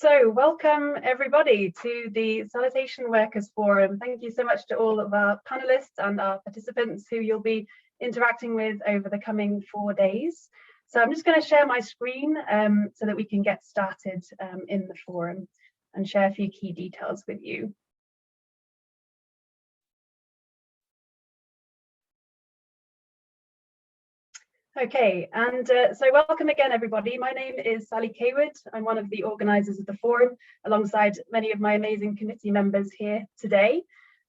So welcome everybody to the Sanitation Workers Forum. Thank you so much to all of our panelists and our participants who you'll be interacting with over the coming 4 days. So I'm just going to share my screen so that we can get started in the forum and share a few key details with you. Okay, and so welcome again, everybody. My name is Sally Cawood. I'm one of the organisers of the forum, alongside many of my amazing committee members here today.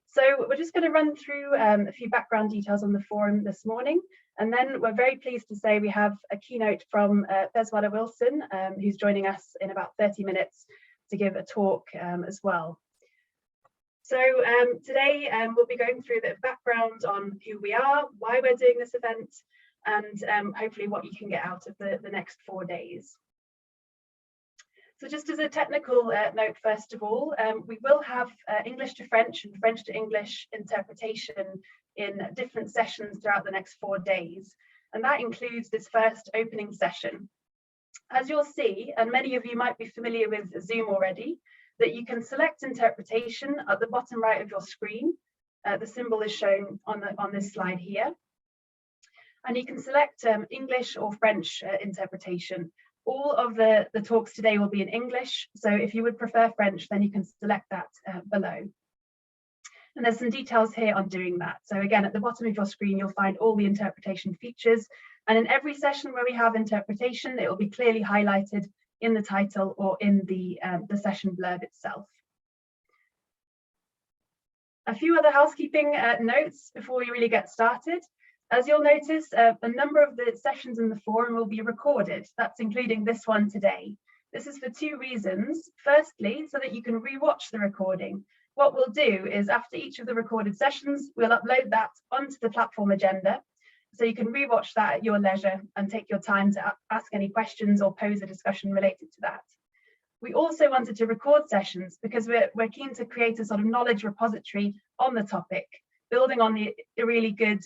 So we're just going to run through a few background details on the forum this morning, and then we're very pleased to say we have a keynote from Bezwada Wilson, who's joining us in about 30 minutes to give a talk as well. So today we'll be going through a bit of background on who we are, why we're doing this event, and hopefully what you can get out of the next 4 days. So just as a technical note, first of all, we will have English to French and French to English interpretation in different sessions throughout the next 4 days. And that includes this first opening session. As you'll see, and many of you might be familiar with Zoom already, that you can select interpretation at the bottom right of your screen. The symbol is shown on this slide here. And you can select English or French interpretation. All of the talks today will be in English, so if you would prefer French, then you can select that below. And there's some details here on doing that. So again, at the bottom of your screen, you'll find all the interpretation features. And in every session where we have interpretation, it will be clearly highlighted in the title or in the session blurb itself. A few other housekeeping notes before we really get started. As you'll notice, a number of the sessions in the forum will be recorded. That's including this one today. This is for 2 reasons. Firstly, so that you can rewatch the recording. What we'll do is after each of the recorded sessions, we'll upload that onto the platform agenda. So you can rewatch that at your leisure and take your time to ask any questions or pose a discussion related to that. We also wanted to record sessions because we're keen to create a sort of knowledge repository on the topic, building on the really good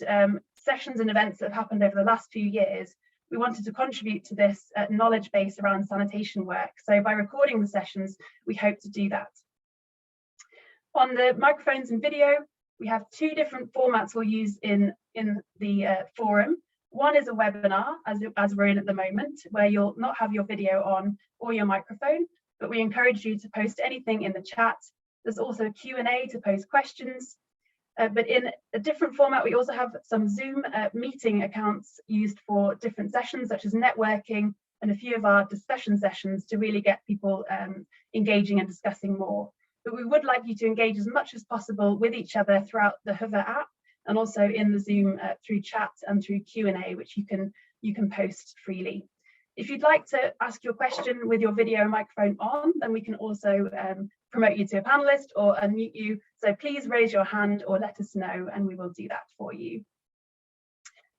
sessions and events that have happened over the last few years. We wanted to contribute to this knowledge base around sanitation work. So by recording the sessions, we hope to do that. On the microphones and video, we have 2 different formats we'll use in the forum. One is a webinar, as we're in at the moment, where you'll not have your video on or your microphone, but we encourage you to post anything in the chat. There's also a Q&A to pose questions. But in a different format, we also have some Zoom meeting accounts used for different sessions, such as networking and a few of our discussion sessions to really get people engaging and discussing more. But we would like you to engage as much as possible with each other throughout the Hover app and also in the Zoom through chat and through Q&A, which you can post freely. If you'd like to ask your question with your video and microphone on, then we can also promote you to a panelist or unmute you. So please raise your hand or let us know and we will do that for you.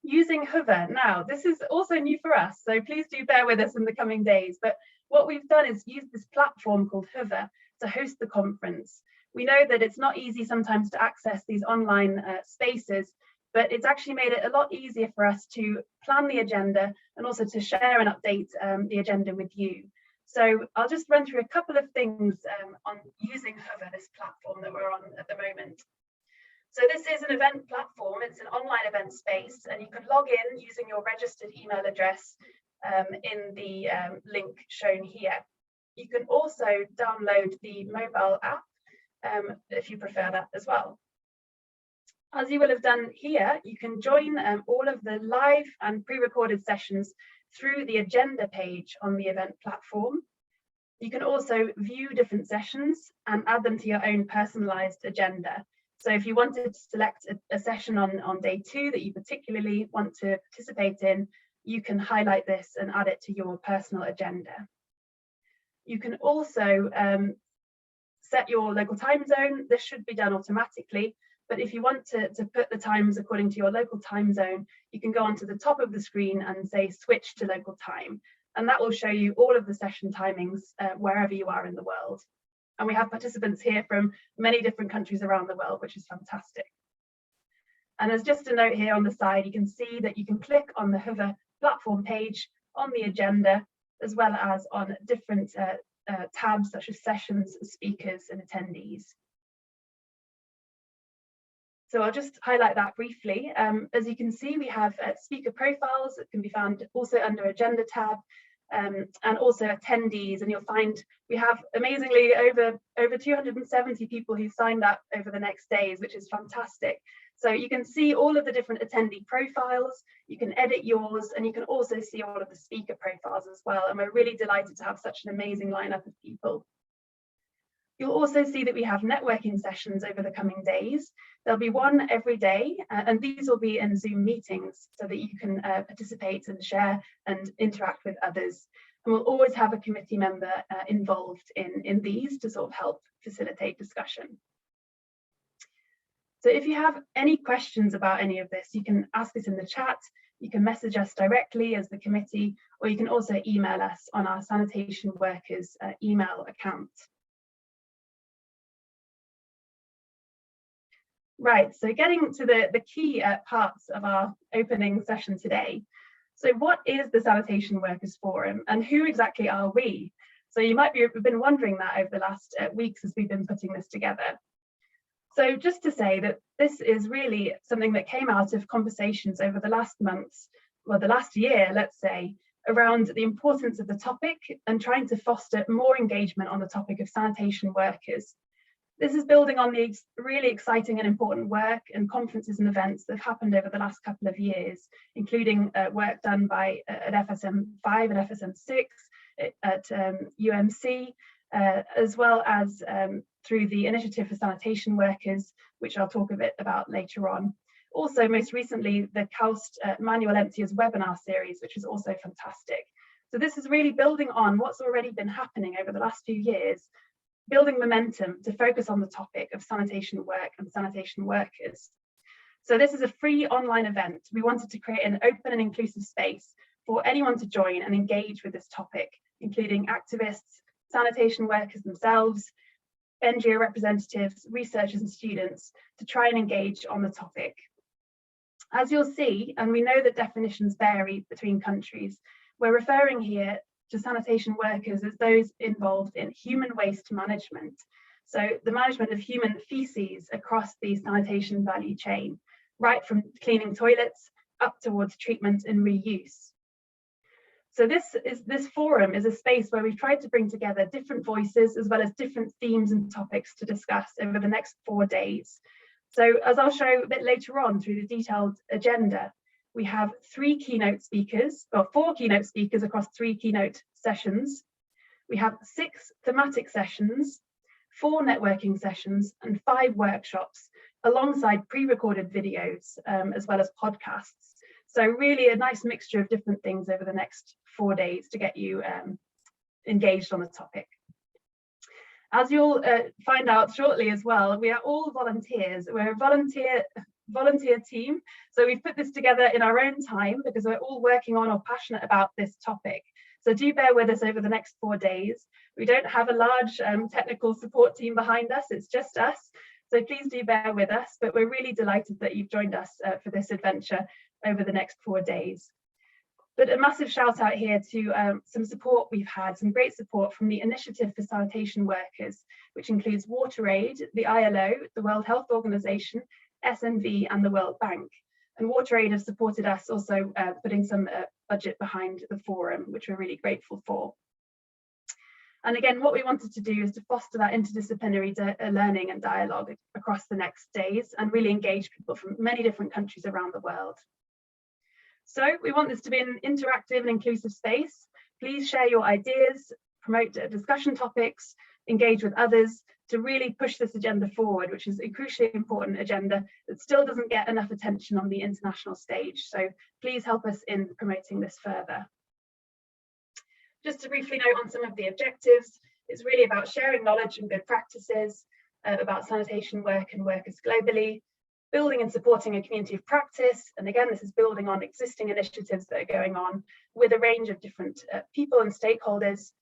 Using Hover. Now, this is also new for us, so please do bear with us in the coming days. But what we've done is use this platform called Hover to host the conference. We know that it's not easy sometimes to access these online spaces, but it's actually made it a lot easier for us to plan the agenda and also to share and update the agenda with you. So I'll just run through a couple of things on using Hover, this platform that we're on at the moment. So this is an event platform. It's an online event space, and you can log in using your registered email address in the link shown here. You can also download the mobile app if you prefer that as well. As you will have done here, you can join all of the live and pre-recorded sessions through the agenda page on the event platform. You can also view different sessions and add them to your own personalized agenda. So if you wanted to select a session on day 2 that you particularly want to participate in, you can highlight this and add it to your personal agenda. You can also set your local time zone. This should be done automatically. But if you want to put the times according to your local time zone, you can go onto the top of the screen and say switch to local time. And that will show you all of the session timings wherever you are in the world. And we have participants here from many different countries around the world, which is fantastic. And there's just a note here on the side, you can see that you can click on the Hover platform page on the agenda, as well as on different tabs such as sessions, speakers, and attendees. So I'll just highlight that briefly. As you can see, we have speaker profiles that can be found also under Agenda tab, and also attendees, and you'll find we have amazingly over 270 people who signed up over the next days, which is fantastic. So you can see all of the different attendee profiles, you can edit yours, and you can also see all of the speaker profiles as well. And we're really delighted to have such an amazing lineup of people. You'll also see that we have networking sessions over the coming days. There'll be one every day, and these will be in Zoom meetings so that you can participate and share and interact with others. And we'll always have a committee member involved in these to sort of help facilitate discussion. So if you have any questions about any of this, you can ask us in the chat, you can message us directly as the committee, or you can also email us on our sanitation workers email account. Right, so getting to the key parts of our opening session today. So what is the Sanitation Workers Forum and who exactly are we? So you might have been wondering that over the last weeks as we've been putting this together. So just to say that this is really something that came out of conversations over the last months, well, the last year, let's say, around the importance of the topic and trying to foster more engagement on the topic of sanitation workers. This is building on the really exciting and important work and conferences and events that have happened over the last couple of years, including work done by at FSM 5 and FSM 6, at UMC, as well as through the Initiative for Sanitation Workers, which I'll talk a bit about later on. Also, most recently, the KAUST Manual Emptiers webinar series, which is also fantastic. So this is really building on what's already been happening over the last few years, building momentum to focus on the topic of sanitation work and sanitation workers. So this is a free online event. We wanted to create an open and inclusive space for anyone to join and engage with this topic, including activists, sanitation workers themselves, NGO representatives, researchers and students to try and engage on the topic. As you'll see, and we know that definitions vary between countries, we're referring here to sanitation workers as those involved in human waste management. So the management of human feces across the sanitation value chain, right from cleaning toilets up towards treatment and reuse. So this forum is a space where we've tried to bring together different voices as well as different themes and topics to discuss over the next 4 days. So as I'll show a bit later on through the detailed agenda, we have 4 keynote speakers across 3 keynote sessions. We have 6 thematic sessions, 4 networking sessions, and 5 workshops, alongside pre-recorded videos, as well as podcasts. So really a nice mixture of different things over the next 4 days to get you engaged on the topic. As you'll find out shortly as well, we are all volunteers. We're a volunteer team. So we've put this together in our own time because we're all working on or passionate about this topic. So do bear with us over the next 4 days. We don't have a large technical support team behind us, it's just us. So please do bear with us, but we're really delighted that you've joined us for this adventure over the next 4 days. But a massive shout out here to some support we've had, some great support from the Initiative for Sanitation Workers, which includes WaterAid, the ILO, the World Health Organization, SNV and the World Bank. And WaterAid have supported us also putting some budget behind the forum, which we're really grateful for. And again, what we wanted to do is to foster that interdisciplinary learning and dialogue across the next days and really engage people from many different countries around the world. So we want this to be an interactive and inclusive space. Please share your ideas, promote discussion topics, engage with others to really push this agenda forward, which is a crucially important agenda that still doesn't get enough attention on the international stage. So please help us in promoting this further. Just to briefly note on some of the objectives, it's really about sharing knowledge and good practices about sanitation work and workers globally, building and supporting a community of practice. And again, this is building on existing initiatives that are going on with a range of different people and stakeholders,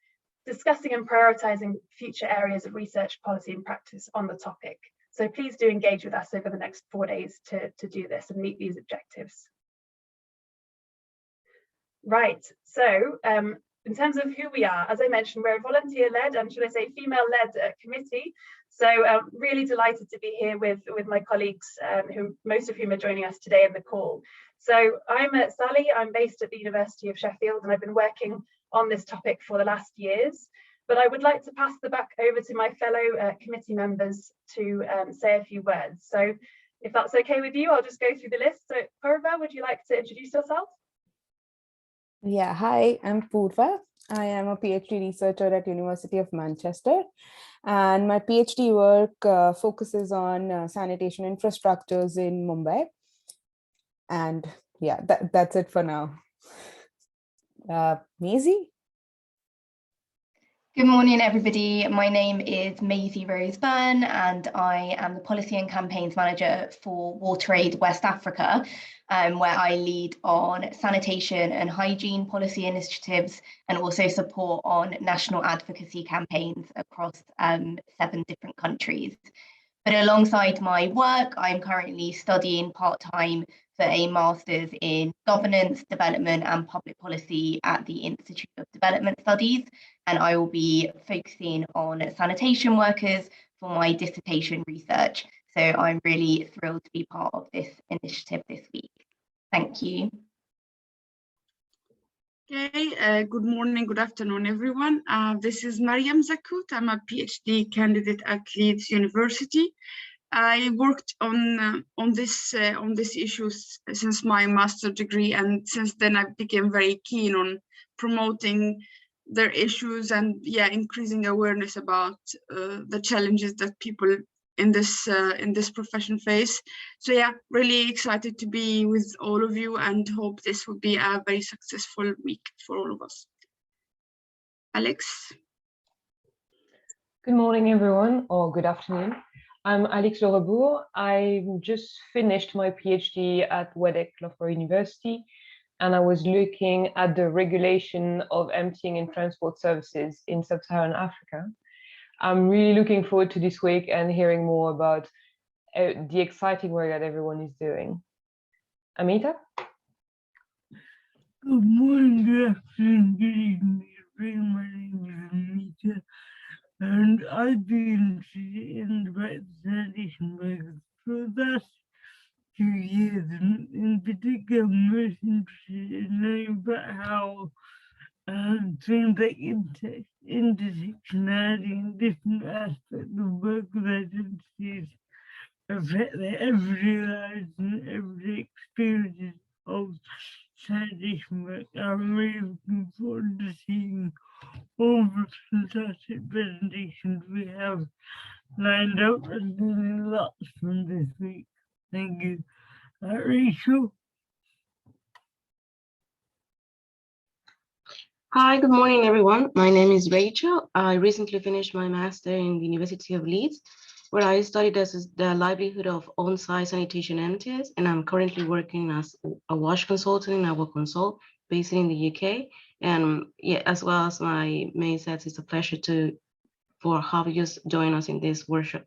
discussing and prioritizing future areas of research, policy and practice on the topic. So please do engage with us over the next 4 days to do this and meet these objectives. Right, so in terms of who we are, as I mentioned, we're a volunteer-led and, should I say, female-led committee. So really delighted to be here with my colleagues, most of whom are joining us today in the call. So I'm Sally, I'm based at the University of Sheffield, and I've been working on this topic for the last years. But I would like to pass the back over to my fellow committee members to say a few words. So if that's okay with you, I'll just go through the list. So Purva, would you like to introduce yourself? Yeah, hi, I'm Purva. I am a PhD researcher at University of Manchester, and my PhD work focuses on sanitation infrastructures in Mumbai. And yeah, that's it for now. Maisie? Good morning, everybody. My name is Maisie Rose Byrne, and I am the Policy and Campaigns Manager for WaterAid West Africa, where I lead on sanitation and hygiene policy initiatives and also support on national advocacy campaigns across 7 different countries. But alongside my work, I'm currently studying part-time for a master's in governance, development and public policy at the Institute of Development Studies. And I will be focusing on sanitation workers for my dissertation research. So I'm really thrilled to be part of this initiative this week. Thank you. Okay, good morning, good afternoon, everyone. This is Mariam Zakut. I'm a PhD candidate at Leeds University. I worked on this issue since my master's degree, and since then I became very keen on promoting their issues and increasing awareness about the challenges that people in this profession face. So yeah, really excited to be with all of you and hope this will be a very successful week for all of us. Alex. Good morning, everyone, or good afternoon. I'm Alex Lerebourg. I just finished my PhD at WEDEC Loughborough University, and I was looking at the regulation of emptying and transport services in sub-Saharan Africa. I'm really looking forward to this week and hearing more about the exciting work that everyone is doing. Amita? Good morning, good afternoon, good evening, everybody. My name is Amita, and I've been in the sanitation work for the last 2 years, and in particular, I'm most interested in learning about how things like intersectionality and different aspects of work with identities affect their everyday lives and everyday experiences of sanitation work. I'm really looking forward to seeing all the fantastic presentations we have lined up and doing lots from this week. Thank you. Rachel? Hi, good morning, everyone. My name is Rachel. I recently finished my master in the University of Leeds, where I studied as the livelihood of on-site sanitation entities, and I'm currently working as a WASH consultant in our consult based in the UK. And yeah, as well as my main set, it's a pleasure for have you join us in this workshop.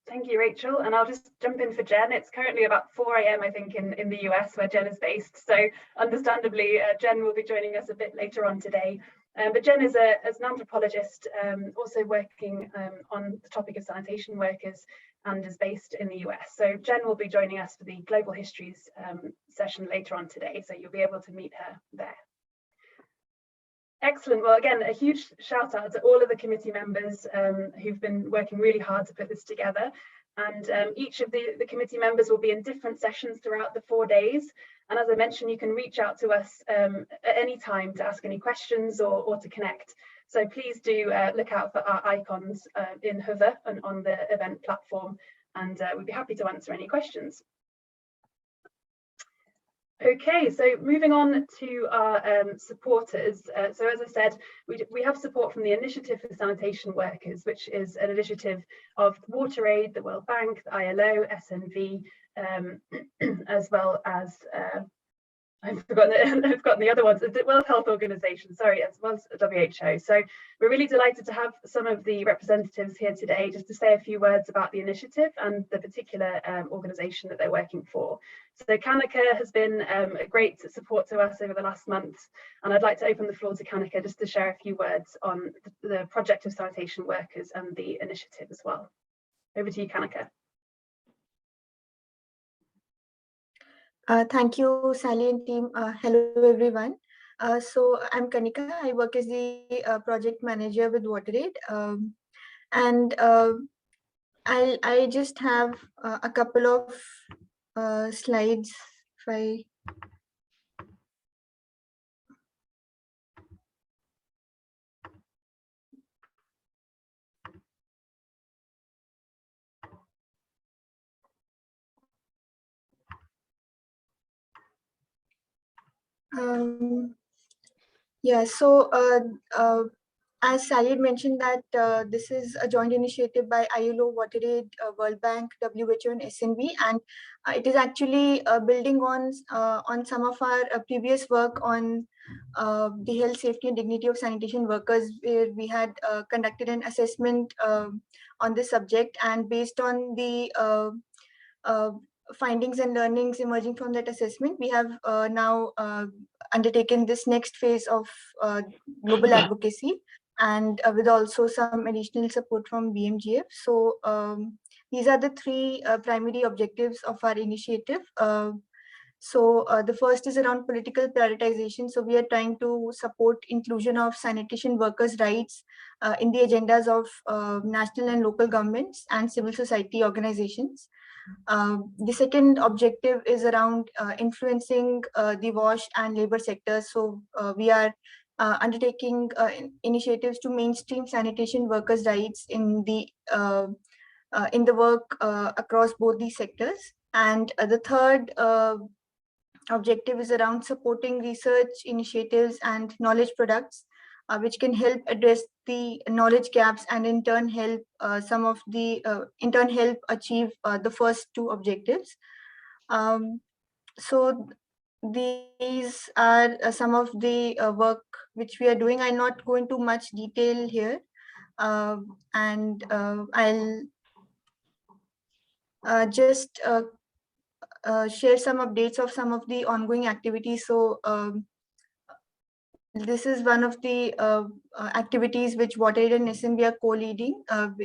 Thank you, Rachel. And I'll just jump in for Jen. It's currently about 4 AM, I think, in the US where Jen is based. So understandably, Jen will be joining us a bit later on today. But Jen is an anthropologist, also working on the topic of sanitation workers, and is based in the US. So Jen will be joining us for the Global Histories session later on today. So you'll be able to meet her there. Excellent. Well, again, a huge shout out to all of the committee members who've been working really hard to put this together. And each of the committee members will be in different sessions throughout the 4 days. And as I mentioned, you can reach out to us at any time to ask any questions or to connect. So please do look out for our icons in Hover and on the event platform, and we'd be happy to answer any questions. Okay, so moving on to our supporters. So as I said, we have support from the Initiative for Sanitation Workers, which is an initiative of WaterAid, the World Bank, the ILO, SNV, as well as I've forgotten the other ones, the World Health Organization, sorry, as well as WHO. So we're really delighted to have some of the representatives here today just to say a few words about the initiative and the particular organization that they're working for. So Kanika has been a great support to us over the last month, and I'd like to open the floor to Kanika just to share a few words on the project of sanitation workers and the initiative as well. Over to you, Kanika. Thank you, Sally and team. Hello, everyone. So I'm Kanika. I work as the project manager with WaterAid. And I just have a couple of slides. If I yeah, so as Sally mentioned that this is a joint initiative by ILO, WaterAid, World Bank, WHO, and SNV, and it is actually building on some of our previous work on the health, safety, and dignity of sanitation workers, where we had conducted an assessment on this subject, and based on the findings and learnings emerging from that assessment, we have now undertaken this next phase of global advocacy, and with also some additional support from BMGF. So these are the three primary objectives of our initiative. So the first is around political prioritization. So we are trying to support inclusion of sanitation workers' rights in the agendas of national and local governments and civil society organizations. The second objective is around influencing the WASH and labor sectors. So we are undertaking initiatives to mainstream sanitation workers' rights in the work across both these sectors. And the third objective is around supporting research initiatives and knowledge products, which can help address the knowledge gaps and in turn help achieve the first two objectives. So these are some of the work which we are doing. I'll not go into much detail here, and I'll just share some updates of some of the ongoing activities. So this is one of the activities which WaterAid and SNB are co-leading,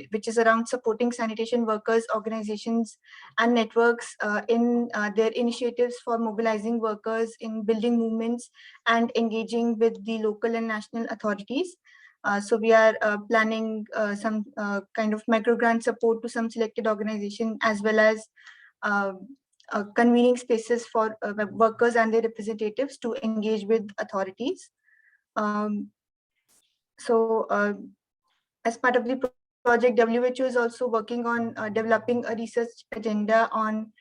which is around supporting sanitation workers, organizations, and networks in their initiatives for mobilizing workers in building movements and engaging with the local and national authorities. So we are planning some kind of micro grant support to some selected organization, as well as convening spaces for workers and their representatives to engage with authorities. As part of the project, WHO is also working on developing a research agenda on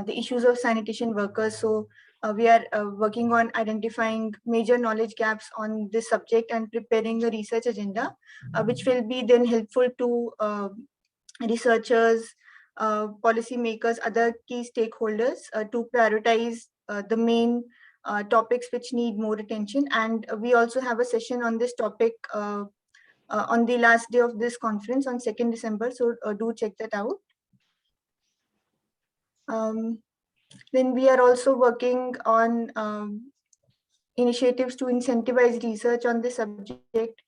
the issues of sanitation workers. So we are working on identifying major knowledge gaps on this subject and preparing a research agenda, which will be then helpful to researchers, policymakers, other key stakeholders to prioritize the main topics which need more attention. And we also have a session on this topic on the last day of this conference on 2nd December. So do check that out. Then we are also working on initiatives to incentivize research on this subject.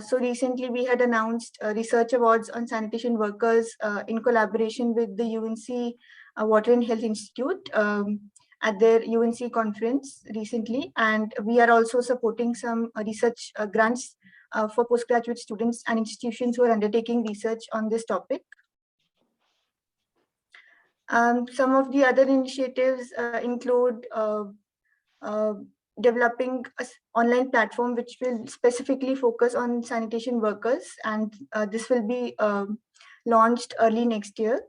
So recently we had announced research awards on sanitation workers in collaboration with the UNC Water and Health Institute at their UNC conference recently. And we are also supporting some research grants for postgraduate students and institutions who are undertaking research on this topic. Some of the other initiatives include developing an online platform which will specifically focus on sanitation workers, and this will be launched early next year.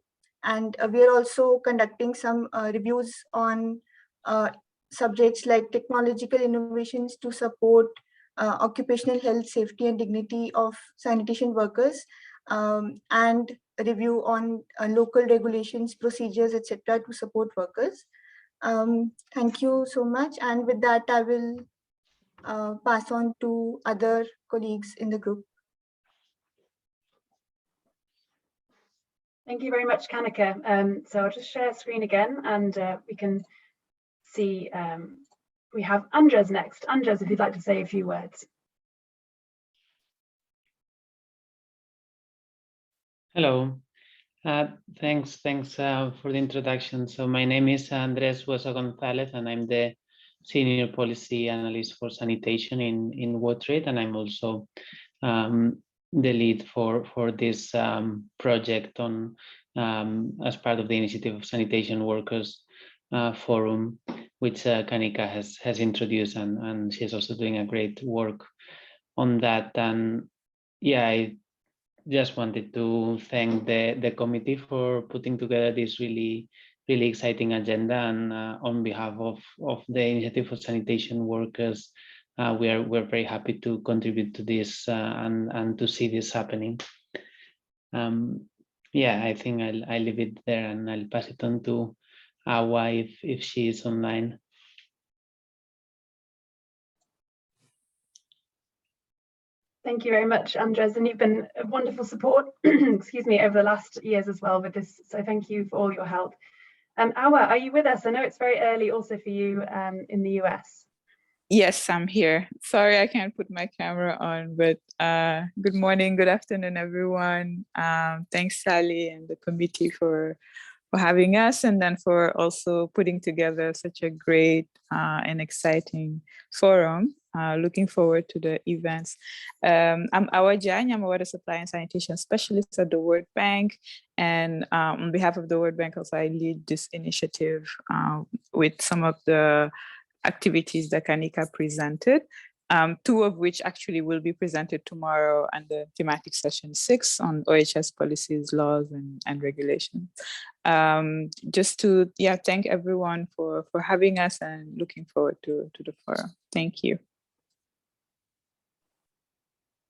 And we are also conducting some reviews on subjects like technological innovations to support occupational health, safety, and dignity of sanitation workers, and a review on local regulations, procedures, etc., to support workers. Thank you so much. And with that, I will pass on to other colleagues in the group. Thank you very much, Kanika. So I'll just share screen again, and we can see we have Andres next. Andres, if you'd like to say a few words. Hello. Thanks for the introduction. So my name is Andres Hueso Gonzalez, and I'm the Senior Policy Analyst for Sanitation in WaterAid, and I'm also the lead for this project on as part of the Initiative of Sanitation Workers Forum, which Kanika has introduced, and she's also doing a great work on that. And yeah, I just wanted to thank the committee for putting together this really exciting agenda, and on behalf of the Initiative for Sanitation Workers, we're very happy to contribute to this and to see this happening. Yeah, I think I'll leave it there, and I'll pass it on to Awa if she is online. Thank you very much, Andres, and you've been a wonderful support, excuse me, over the last years as well with this. So thank you for all your help. Awa, are you with us? I know it's very early also for you in the US. Yes, I'm here. Sorry, I can't put my camera on, but good morning, good afternoon, everyone. Thanks, Sally and the committee for having us, and then for also putting together such a great and exciting forum. Looking forward to the events. I'm Awa Jany. I'm a water supply and sanitation specialist at the World Bank. And on behalf of the World Bank, also I lead this initiative with some of the activities that Kanika presented, two of which actually will be presented tomorrow on the Thematic Session 6 on OHS policies, laws, and regulations. Just to thank everyone for having us, and looking forward to the forum. Thank you.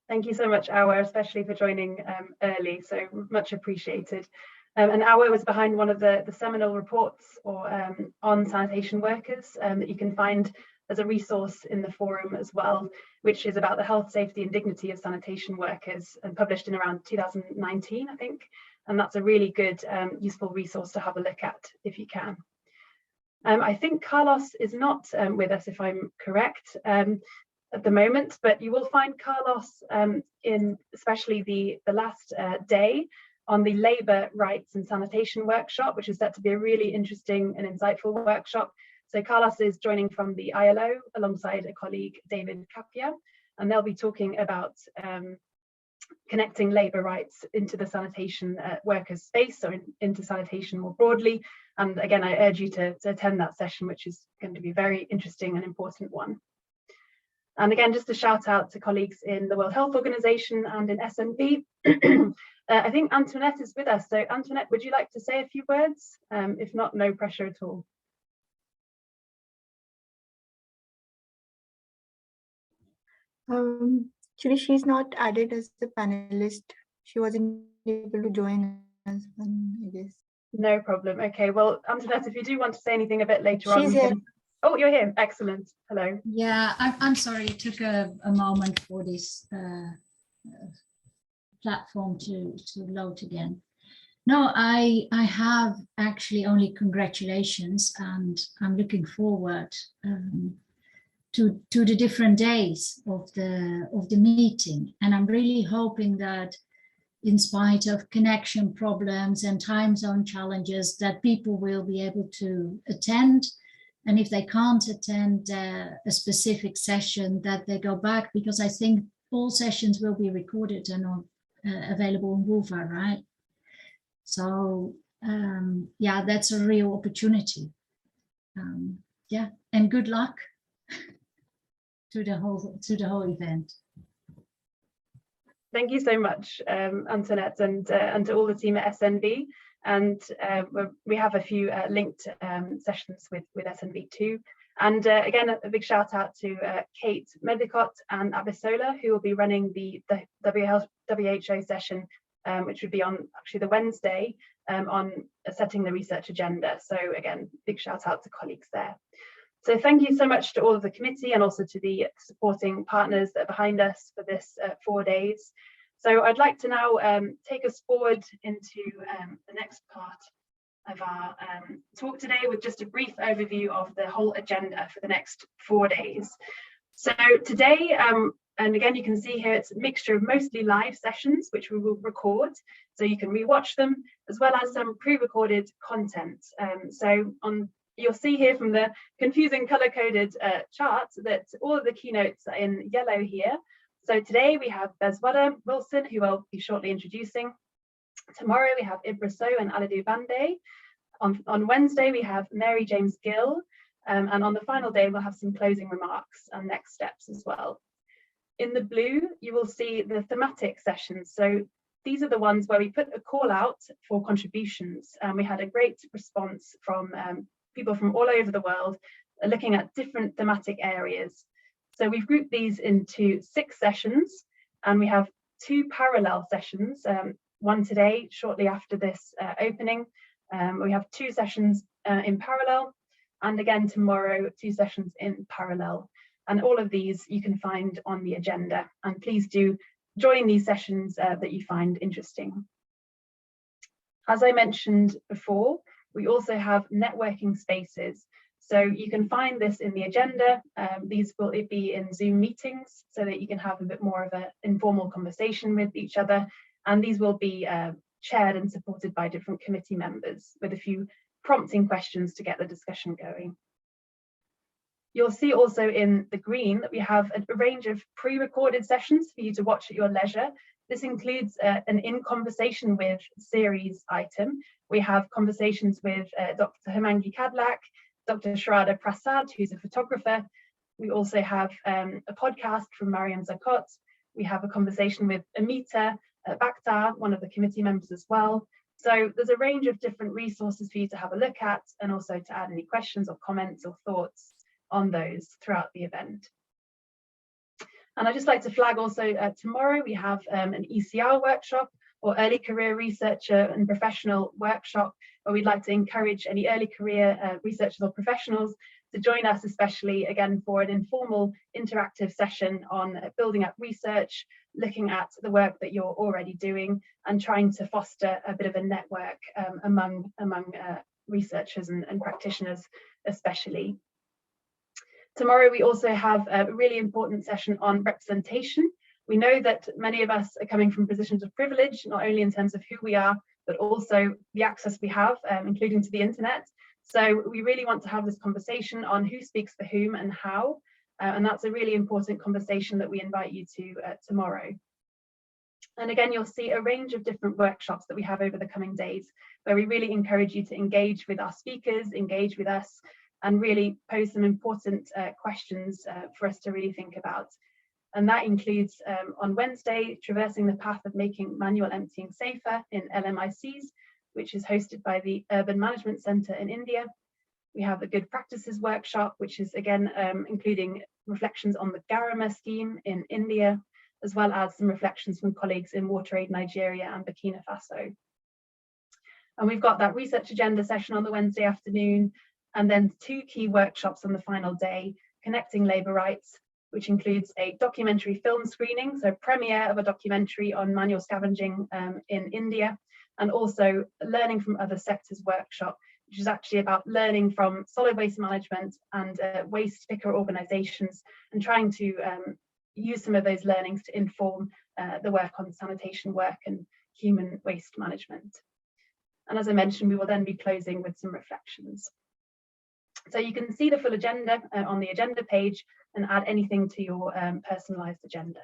Thank you so much, Awa, especially for joining early, so much appreciated. And Awa was behind one of the seminal reports on sanitation workers that you can find as a resource in the forum as well, which is about the health, safety and dignity of sanitation workers, and published in around 2019, I think. And that's a really good, useful resource to have a look at if you can. I think Carlos is not with us, if I'm correct, at the moment, but you will find Carlos in especially the last day on the Labour Rights and Sanitation workshop, which is set to be a really interesting and insightful workshop. So Carlos is joining from the ILO alongside a colleague, David Capia, and they'll be talking about connecting labour rights into the sanitation workers space, or into sanitation more broadly. And again, I urge you to attend that session, which is going to be a very interesting and important one. And again, just a shout out to colleagues in the World Health Organization and in SNV. I think Antoinette is with us. So Antoinette, would you like to say a few words? If not, no pressure at all. Actually, she's not added as a panelist. She wasn't able to join us, I guess. No problem. Okay, well, Antoinette, if you do want to say anything a bit later on. She's here. Oh, you're here. Excellent. Hello. Yeah, I'm sorry. It took a moment for this platform to load again. No, I have actually only congratulations, and I'm looking forward to the different days of the meeting. And I'm really hoping that, in spite of connection problems and time zone challenges, that people will be able to attend. And if they can't attend a specific session, that they go back, because I think all sessions will be recorded and available on Wova, right? So yeah, that's a real opportunity. Yeah, and good luck to the whole event. Thank you so much, Antoinette, and to all the team at SNV. And we have a few linked sessions with SNV too. And again, a big shout out to Kate Medicott and Abisola, who will be running the WHO session, which would be on actually the Wednesday, on setting the research agenda. So again, big shout out to colleagues there. So thank you so much to all of the committee and also to the supporting partners that are behind us for this 4 days. So I'd like to now take us forward into the next part of our talk today with just a brief overview of the whole agenda for the next 4 days. So today, and again, you can see here, it's a mixture of mostly live sessions, which we will record, so you can rewatch them, as well as some pre-recorded content. You'll see here from the confusing color-coded chart that all of the keynotes are in yellow here. So today we have Bezwada Wilson, who I'll be shortly introducing. Tomorrow we have Ibra So and Alidou Bande. On Wednesday we have Mary James Gill, and on the final day we'll have some closing remarks and next steps as well. In the blue you will see the thematic sessions. So these are the ones where we put a call out for contributions, and we had a great response from people from all over the world looking at different thematic areas. So we've grouped these into 6 sessions, and we have 2 parallel sessions, one today shortly after this opening. We have 2 sessions in parallel, and again tomorrow 2 sessions in parallel. And all of these you can find on the agenda, and please do join these sessions that you find interesting. As I mentioned before, we also have networking spaces. So you can find this in the agenda. These will be in Zoom meetings so that you can have a bit more of an informal conversation with each other. And these will be chaired and supported by different committee members with a few prompting questions to get the discussion going. You'll see also in the green that we have a range of pre-recorded sessions for you to watch at your leisure. This includes an In Conversation With series item. We have conversations with Dr. Himangi Kadlak, Dr. Sharada Prasad, who's a photographer. We also have a podcast from Mariam Zakot. We have a conversation with Amita Bakhtar, one of the committee members as well. So there's a range of different resources for you to have a look at, and also to add any questions or comments or thoughts on those throughout the event. And I'd just like to flag also tomorrow we have an ECR workshop, or early career researcher and professional workshop, where we'd like to encourage any early career researchers or professionals to join us, especially again for an informal interactive session on building up research, looking at the work that you're already doing, and trying to foster a bit of a network among researchers and practitioners especially. Tomorrow we also have a really important session on representation. We know that many of us are coming from positions of privilege, not only in terms of who we are, but also the access we have, including to the internet. So we really want to have this conversation on who speaks for whom and how. And that's a really important conversation that we invite you to tomorrow. And again, you'll see a range of different workshops that we have over the coming days, where we really encourage you to engage with our speakers, engage with us, and really pose some important questions for us to really think about. And that includes on Wednesday, traversing the path of making manual emptying safer in LMICs, which is hosted by the Urban Management Centre in India. We have a Good Practices workshop, which is again including reflections on the Garama scheme in India, as well as some reflections from colleagues in WaterAid Nigeria and Burkina Faso. And we've got that research agenda session on the Wednesday afternoon, and then 2 key workshops on the final day, Connecting Labour Rights, which includes a documentary film screening, so premiere of a documentary on manual scavenging in India, and also Learning from Other Sectors workshop, which is actually about learning from solid waste management and waste picker organisations, and trying to use some of those learnings to inform the work on sanitation work and human waste management. And as I mentioned, we will then be closing with some reflections. So you can see the full agenda on the agenda page and add anything to your personalised agenda.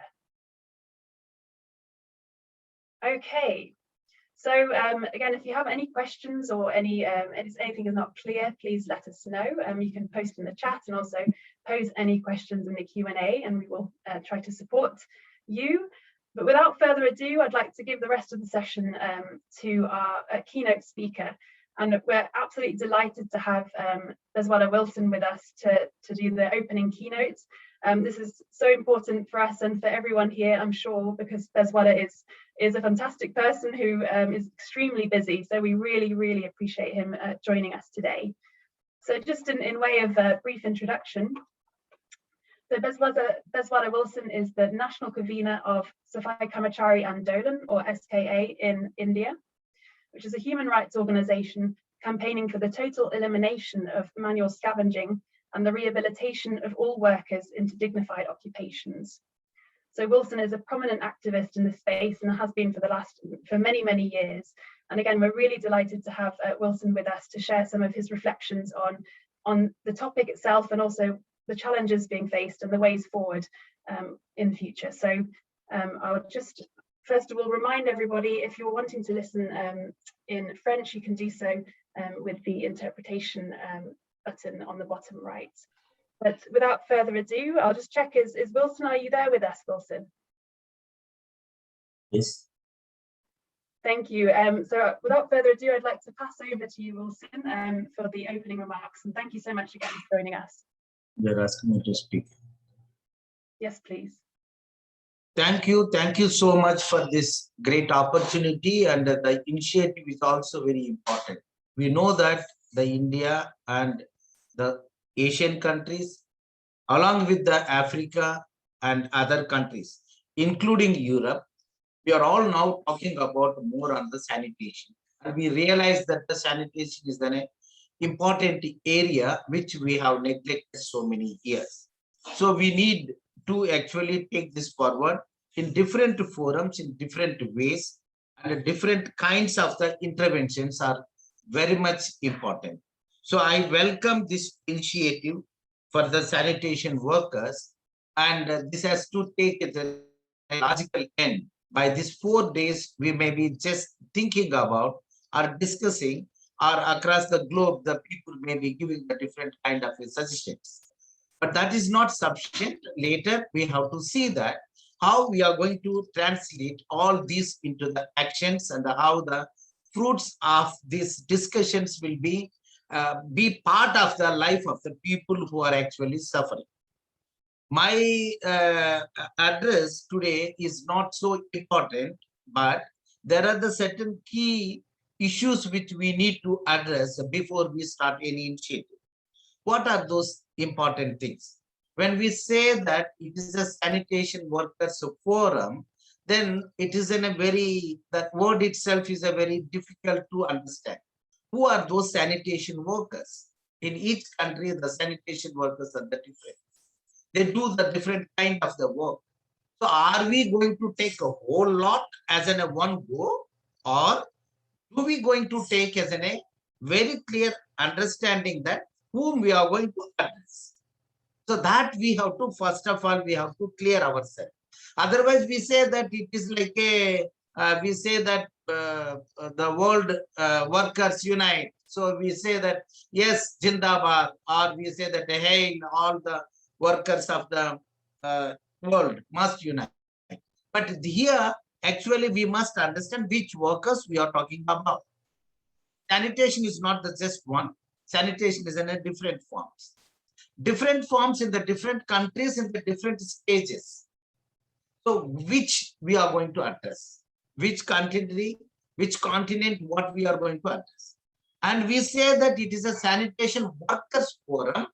Okay, so again, if you have any questions or anything is not clear, please let us know. You can post in the chat and also pose any questions in the Q&A, and we will try to support you. But without further ado, I'd like to give the rest of the session to our keynote speaker. And we're absolutely delighted to have Bezwada Wilson with us to do the opening keynote. This is so important for us and for everyone here, I'm sure, because Bezwada is a fantastic person who is extremely busy. So we really, really appreciate him joining us today. So just in way of a brief introduction, so Bezwada Wilson is the national convener of Safai Karmachari Andolan, or SKA, in India, which is a human rights organization campaigning for the total elimination of manual scavenging and the rehabilitation of all workers into dignified occupations. So Wilson is a prominent activist in this space and has been for many, many years. And again, we're really delighted to have Wilson with us to share some of his reflections on the topic itself and also the challenges being faced and the ways forward in the future. So I'll just first of all remind everybody, if you're wanting to listen in French, you can do so with the interpretation button on the bottom right. But without further ado, I'll just check, is Wilson, are you there with us, Wilson? Yes. Thank you. So without further ado, I'd like to pass over to you, Wilson, for the opening remarks. And thank you so much again for joining us. You're asking me to speak. Yes, please. Thank you so much for this great opportunity, and the initiative is also very important. We know that the India and the Asian countries, along with the Africa and other countries, including Europe, we are all now talking about more on the sanitation. And we realize that the sanitation is an important area which we have neglected so many years. So we need to actually take this forward in different forums, in different ways, and different kinds of the interventions are very much important. So I welcome this initiative for the sanitation workers, and this has to take a logical end. By these 4 days, we may be just thinking about or discussing, or across the globe, the people may be giving the different kind of suggestions. But that is not sufficient. Later, we have to see that how we are going to translate all these into the actions and how the fruits of these discussions will be part of the life of the people who are actually suffering. My address today is not so important, but there are the certain key issues which we need to address before we start any initiative. What are those important things? When we say that it is a sanitation workers forum, then it is in a very, that word itself is a very difficult to understand. Who are those sanitation workers? In each country, the sanitation workers are the different. They do the different kind of the work. So are we going to take a whole lot as in a one go, or do we going to take as in a very clear understanding that whom we are going to address? So that we have to, first of all, we have to clear ourselves. Otherwise, we say that it is like a, we say that the world workers unite. So we say that, yes, Jindabad, or we say that, hey, all the workers of the world must unite. But here, actually, we must understand which workers we are talking about. Sanitation is not the just one. Sanitation is in a different forms. Different forms in the different countries in the different stages. So which we are going to address, which country, which continent, what we are going to address. And we say that it is a sanitation workers forum,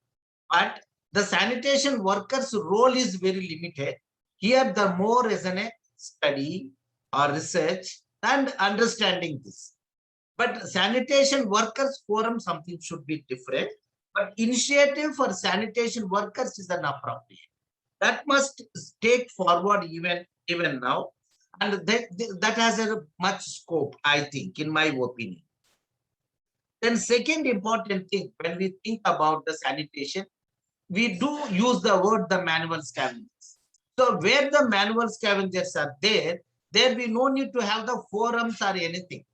but the sanitation workers role is very limited. Here the more is in a study or research and understanding this. But sanitation workers forum, something should be different. But initiative for sanitation workers is an appropriate. That must take forward even now. And that has a much scope, I think, in my opinion. Then second important thing, when we think about the sanitation, we do use the word the manual scavengers. So where the manual scavengers are there we no need to have the forums or anything.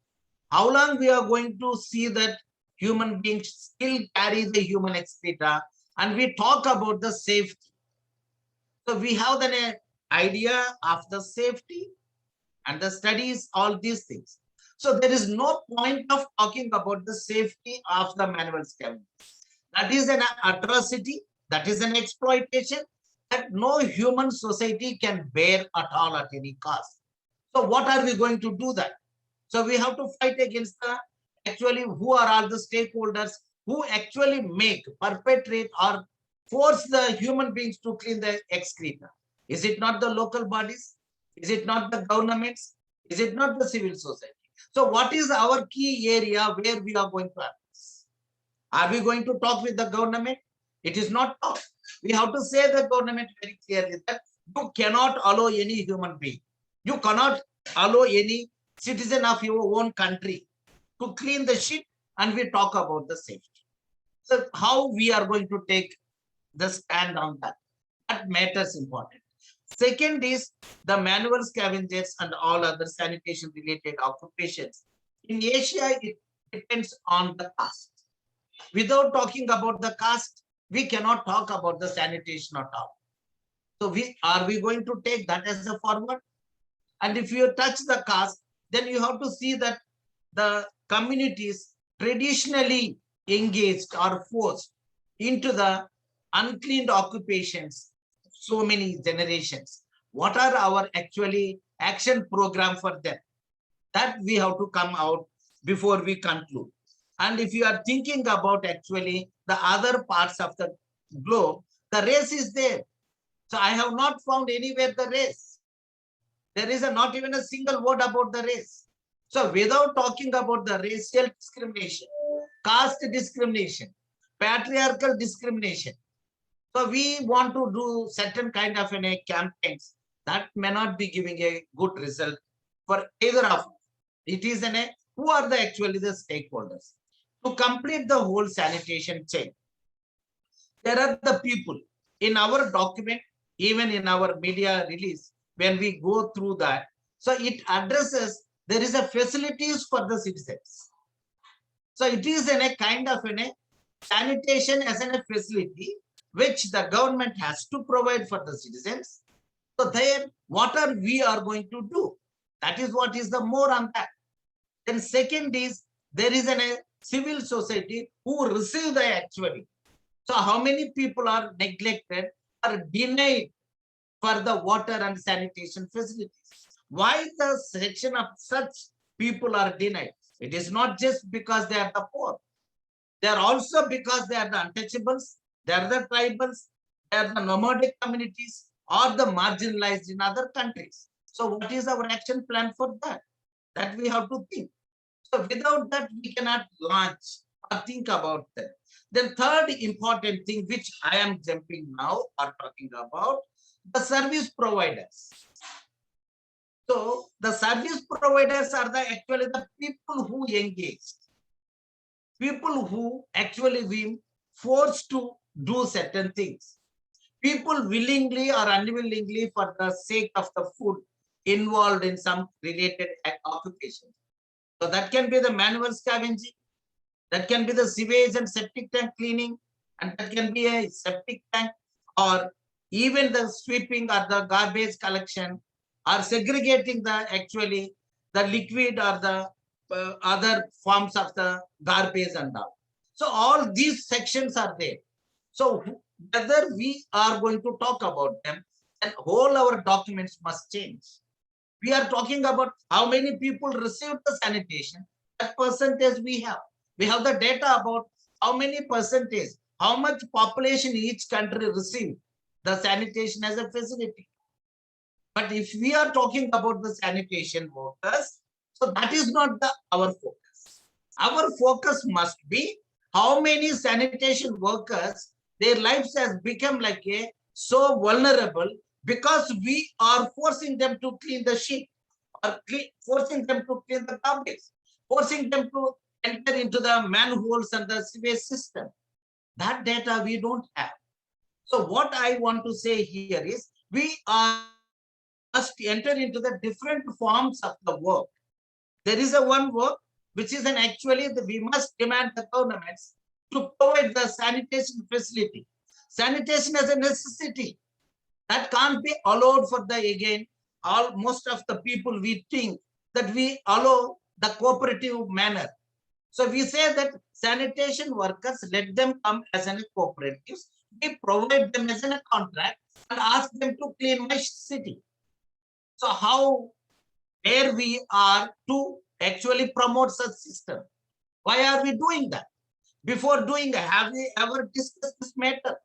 How long we are going to see that human beings still carry the human excreta, and we talk about the safety. So we have an idea of the safety and the studies, all these things. So there is no point of talking about the safety of the manual scavengers. That is an atrocity, that is an exploitation that no human society can bear at all at any cost. So what are we going to do that? So we have to fight against the actually who are all the stakeholders who actually make, perpetrate or force the human beings to clean the excreta. Is it not the local bodies? Is it not the governments? Is it not the civil society? So what is our key area where we are going to address? Are we going to talk with the government? It is not talk. We have to say the government very clearly that you cannot allow any human being. You cannot allow any citizen of your own country to clean the shit, and we talk about the safety. So how we are going to take the stand on that? That matters important. Second is the manual scavengers and all other sanitation related occupations. In Asia, it depends on the caste. Without talking about the caste, we cannot talk about the sanitation at all. So are we going to take that as a forward? And if you touch the caste, then you have to see that the communities traditionally engaged or forced into the uncleaned occupations so many generations. What are our actually action program for them? That we have to come out before we conclude. And if you are thinking about actually the other parts of the globe, the race is there. So I have not found anywhere the race. There is not even a single word about the race. So without talking about the racial discrimination, caste discrimination, patriarchal discrimination, so we want to do certain kind of campaigns that may not be giving a good result for either of us. It is who are actually the stakeholders to complete the whole sanitation chain. There are the people in our document, even in our media release, when we go through that. So it addresses, there is a facilities for the citizens. So it is a kind of sanitation as a facility which the government has to provide for the citizens. So then what are we are going to do? That is what is the more on that. Then second is there is a civil society who receive the actually. So how many people are neglected or denied for the water and sanitation facilities? Why the section of such people are denied? It is not just because they are the poor. They are also because they are the untouchables, they are the tribals, they are the nomadic communities or the marginalized in other countries. So what is our action plan for that? That we have to think. So without that, we cannot launch or think about that. Then third important thing, which I am jumping now or talking about, the service providers. So the service providers are actually the people who engage, people who actually being forced to do certain things, people willingly or unwillingly for the sake of the food involved in some related occupation. So that can be the manual scavenging, that can be the sewage and septic tank cleaning, and that can be a septic tank, or even the sweeping or the garbage collection, or segregating the actually the liquid or the other forms of the garbage and all. So all these sections are there. So whether we are going to talk about them, and all our documents must change. We are talking about how many people received the sanitation, that percentage we have. We have the data about how many percentage, how much population each country received the sanitation as a facility. But if we are talking about the sanitation workers, so that is not our focus. Our focus must be how many sanitation workers, their lives has become like so vulnerable because we are forcing them to clean the shit, or forcing them to clean the garbage, forcing them to enter into the manholes and the sewage system. That data we don't have. So what I want to say here is we must enter into the different forms of the work. There is one work which is actually we must demand the governments to provide the sanitation facility. Sanitation as a necessity. That can't be allowed for the, again, most of the people we think that we allow the cooperative manner. So we say that sanitation workers, let them come as a cooperatives. We provide them as a contract and ask them to clean my city. So how dare we are to actually promote such system? Why are we doing that? Before doing, have we ever discussed this matter?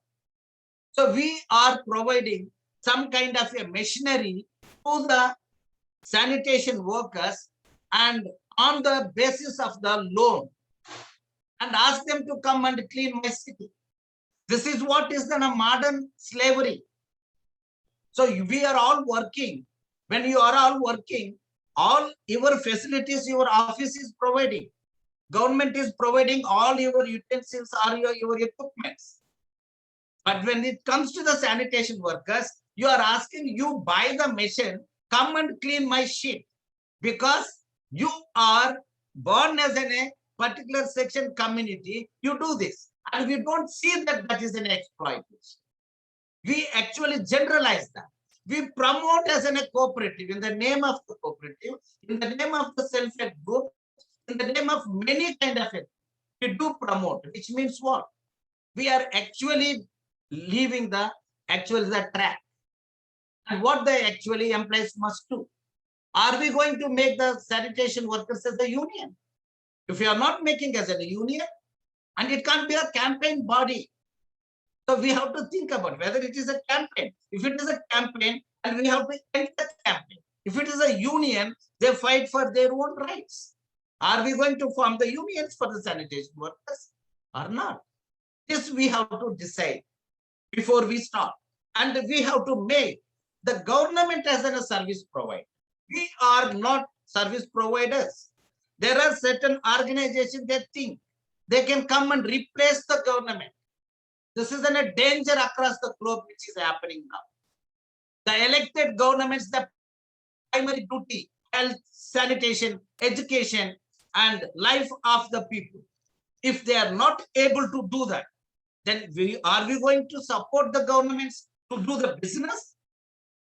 So we are providing some kind of a machinery to the sanitation workers and on the basis of the loan and ask them to come and clean my city. This is what is the modern slavery. So we are all working. When you are all working, all your facilities, your office is providing. Government is providing all your utensils or your equipments. But when it comes to the sanitation workers, you are asking, you buy the machine, come and clean my shit, because you are born as a particular section community, you do this. And we don't see that that is an exploitation. We actually generalize that. We promote as a cooperative in the name of the cooperative, in the name of the self-help group, in the name of many kind of it. We do promote, which means what? We are actually leaving the track. And what the actually employees must do. Are we going to make the sanitation workers as a union? If we are not making as a union, and it can't be a campaign body. So we have to think about whether it is a campaign. If it is a campaign, and we have to end the campaign. If it is a union, they fight for their own rights. Are we going to form the unions for the sanitation workers or not? This we have to decide before we start. And we have to make the government as a service provider. We are not service providers. There are certain organizations that think they can come and replace the government. This is a danger across the globe which is happening now. The elected governments, the primary duty, health, sanitation, education, and life of the people. If they are not able to do that, then are we going to support the governments to do the business?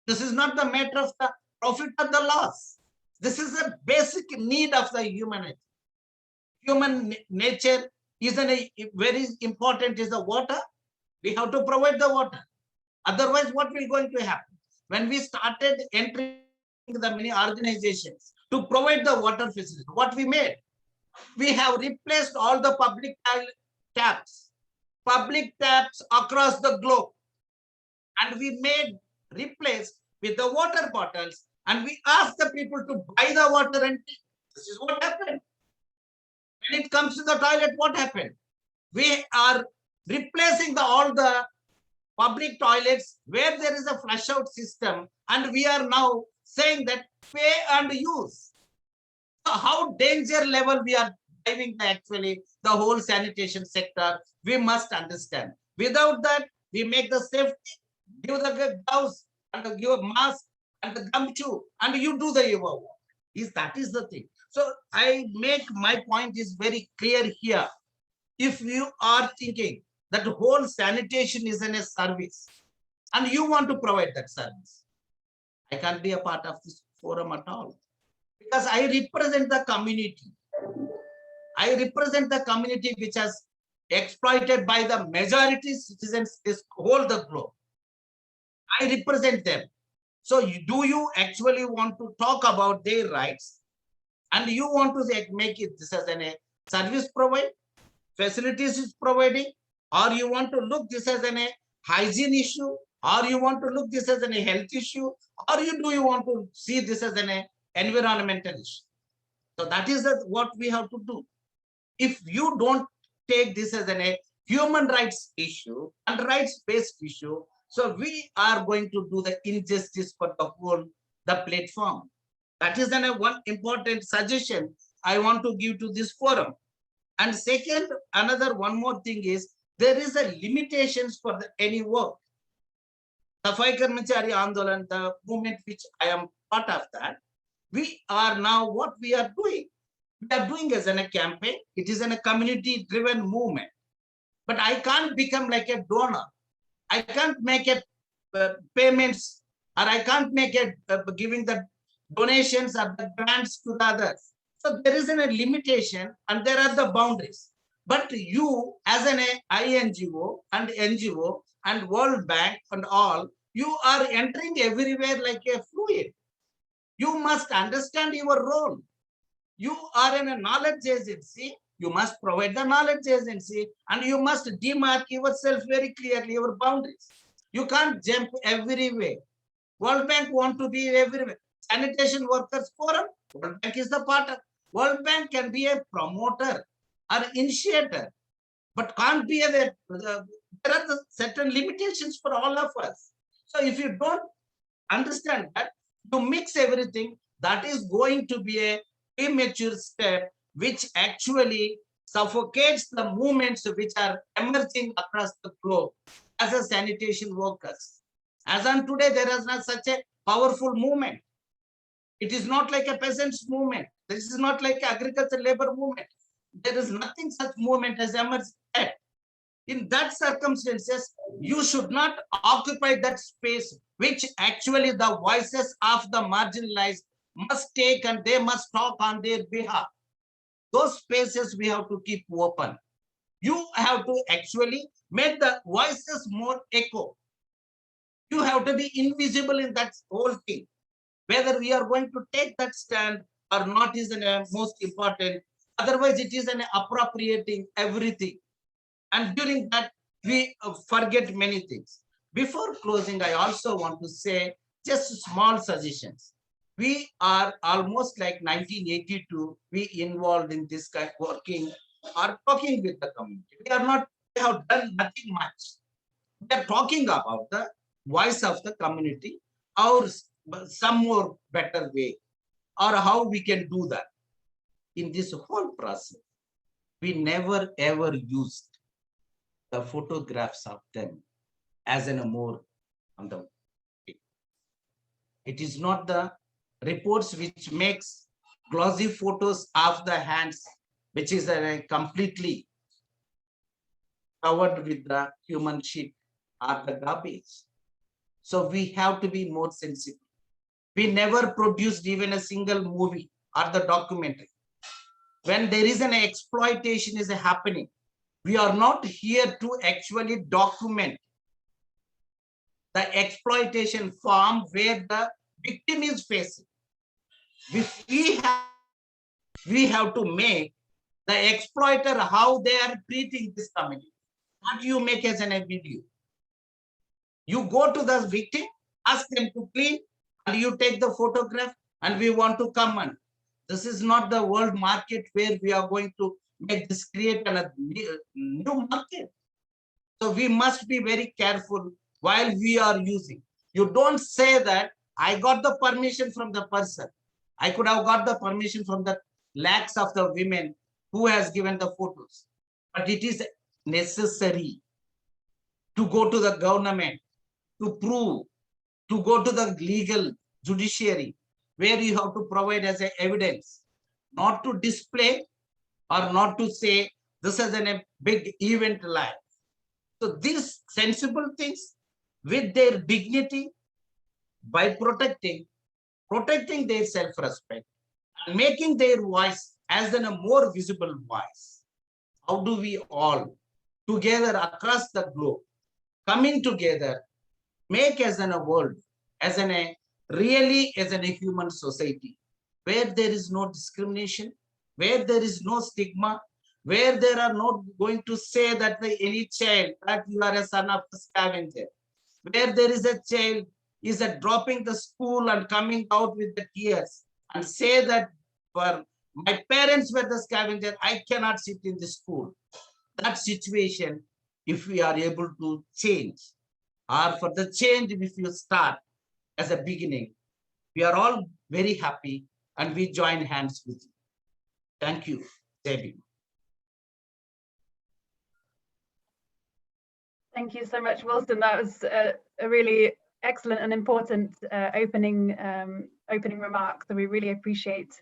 This is not the matter of the profit or the loss. This is a basic need of the humanity. Human nature is very important is the water. We have to provide the water. Otherwise, what will going to happen? When we started entering the many organizations to provide the water facility, what we made? We have replaced all the public taps across the globe. And we replaced with the water bottles, and we asked the people to buy the water and take. This is what happened. When it comes to the toilet, what happened? We are replacing all the public toilets where there is a flush out system, and we are now saying that pay and use. So how danger level we are driving actually the whole sanitation sector, we must understand. Without that, we make the safety, give the gloves and give a mask and the gumshoe, and you do the work. That is the thing. So I make my point is very clear here. If you are thinking that whole sanitation is in a service and you want to provide that service, I can't be a part of this forum at all, because I represent the community. I represent the community which has exploited by the majority citizens this whole the globe. I represent them. So do you actually want to talk about their rights, and you want to make it this as a service provider, facilities is providing, or you want to look this as a hygiene issue, or you want to look this as a health issue, or do you want to see this as an environmental issue? So that is what we have to do. If you don't take this as a human rights issue and rights-based issue, so we are going to do the injustice for the whole platform. That is one important suggestion I want to give to this forum. And second, one more thing is, there is a limitations for any work. Safai Karmachari Andolan, the movement which I am part of that, we are now what we are doing. We are doing as a campaign. It is a community-driven movement. But I can't become like a donor. I can't make it payments, or I can't make it giving the donations or the grants to the others. So there is a limitation and there are the boundaries. But you as an INGO and NGO and World Bank and all, you are entering everywhere like a fluid. You must understand your role. You are in a knowledge agency. You must provide the knowledge agency and you must demark yourself very clearly, your boundaries. You can't jump everywhere. World Bank want to be everywhere. Sanitation Workers Forum, World Bank is the part of. World Bank can be a promoter or initiator, but can't be there are certain limitations for all of us. So if you don't understand that, you mix everything, that is going to be a immature step, which actually suffocates the movements which are emerging across the globe as a sanitation workers. As on today, there is not such a powerful movement. It is not like a peasants movement. This is not like agriculture labor movement. There is nothing such movement as emerged yet. In that circumstances, you should not occupy that space, which actually the voices of the marginalized must take and they must talk on their behalf. Those spaces we have to keep open. You have to actually make the voices more echo. You have to be invisible in that whole thing. Whether we are going to take that stand or not is the most important. Otherwise, it is an appropriating everything. And during that, we forget many things. Before closing, I also want to say just small suggestions. We are almost like 1982, we involved in this kind of working or talking with the community. We have done nothing much. We are talking about the voice of the community or some more better way or how we can do that. In this whole process, we never ever used the photographs of them as in a more on the. It is not the reports which makes glossy photos of the hands, which is completely covered with the human shit or the garbage. So we have to be more sensitive. We never produced even a single movie or the documentary. When there is an exploitation is happening, we are not here to actually document the exploitation form where the victim is facing. We have to make the exploiter how they are treating this community. What do you make as a video? You go to the victim, ask them to clean, and you take the photograph, and we want to come on. This is not the world market where we are going to make this create a new market. So we must be very careful while we are using. You don't say that I got the permission from the person. I could have got the permission from the lakhs of the women who has given the photos. But it is necessary to go to the government, to prove, to go to the legal judiciary, where you have to provide as evidence, not to display or not to say this is a big event life. So these sensible things with their dignity, by protecting their self-respect and making their voice as a more visible voice. How do we all together across the globe coming together make as a world, as a really as a human society where there is no discrimination, where there is no stigma, where there are not going to say that any child that you are a son of a scavenger, where there is a child is dropping the school and coming out with the tears and say that for my parents were the scavenger, I cannot sit in the school. That situation, if we are able to change, or for the change if you start as a beginning, we are all very happy and we join hands with you. Thank you, Debbie. Thank you so much, Wilson. That was a really excellent and important opening remark that we really appreciate.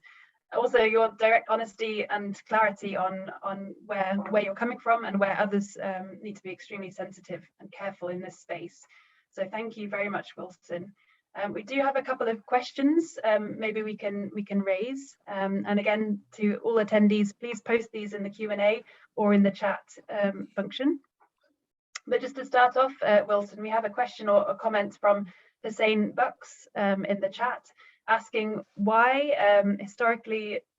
Also, your direct honesty and clarity on where you're coming from and where others need to be extremely sensitive and careful in this space. So thank you very much, Wilson. We do have a couple of questions maybe we can raise. And again, to all attendees, please post these in the Q&A or in the chat function. But just to start off, Wilson, we have a question or a comment from Hussein Bucks in the chat asking why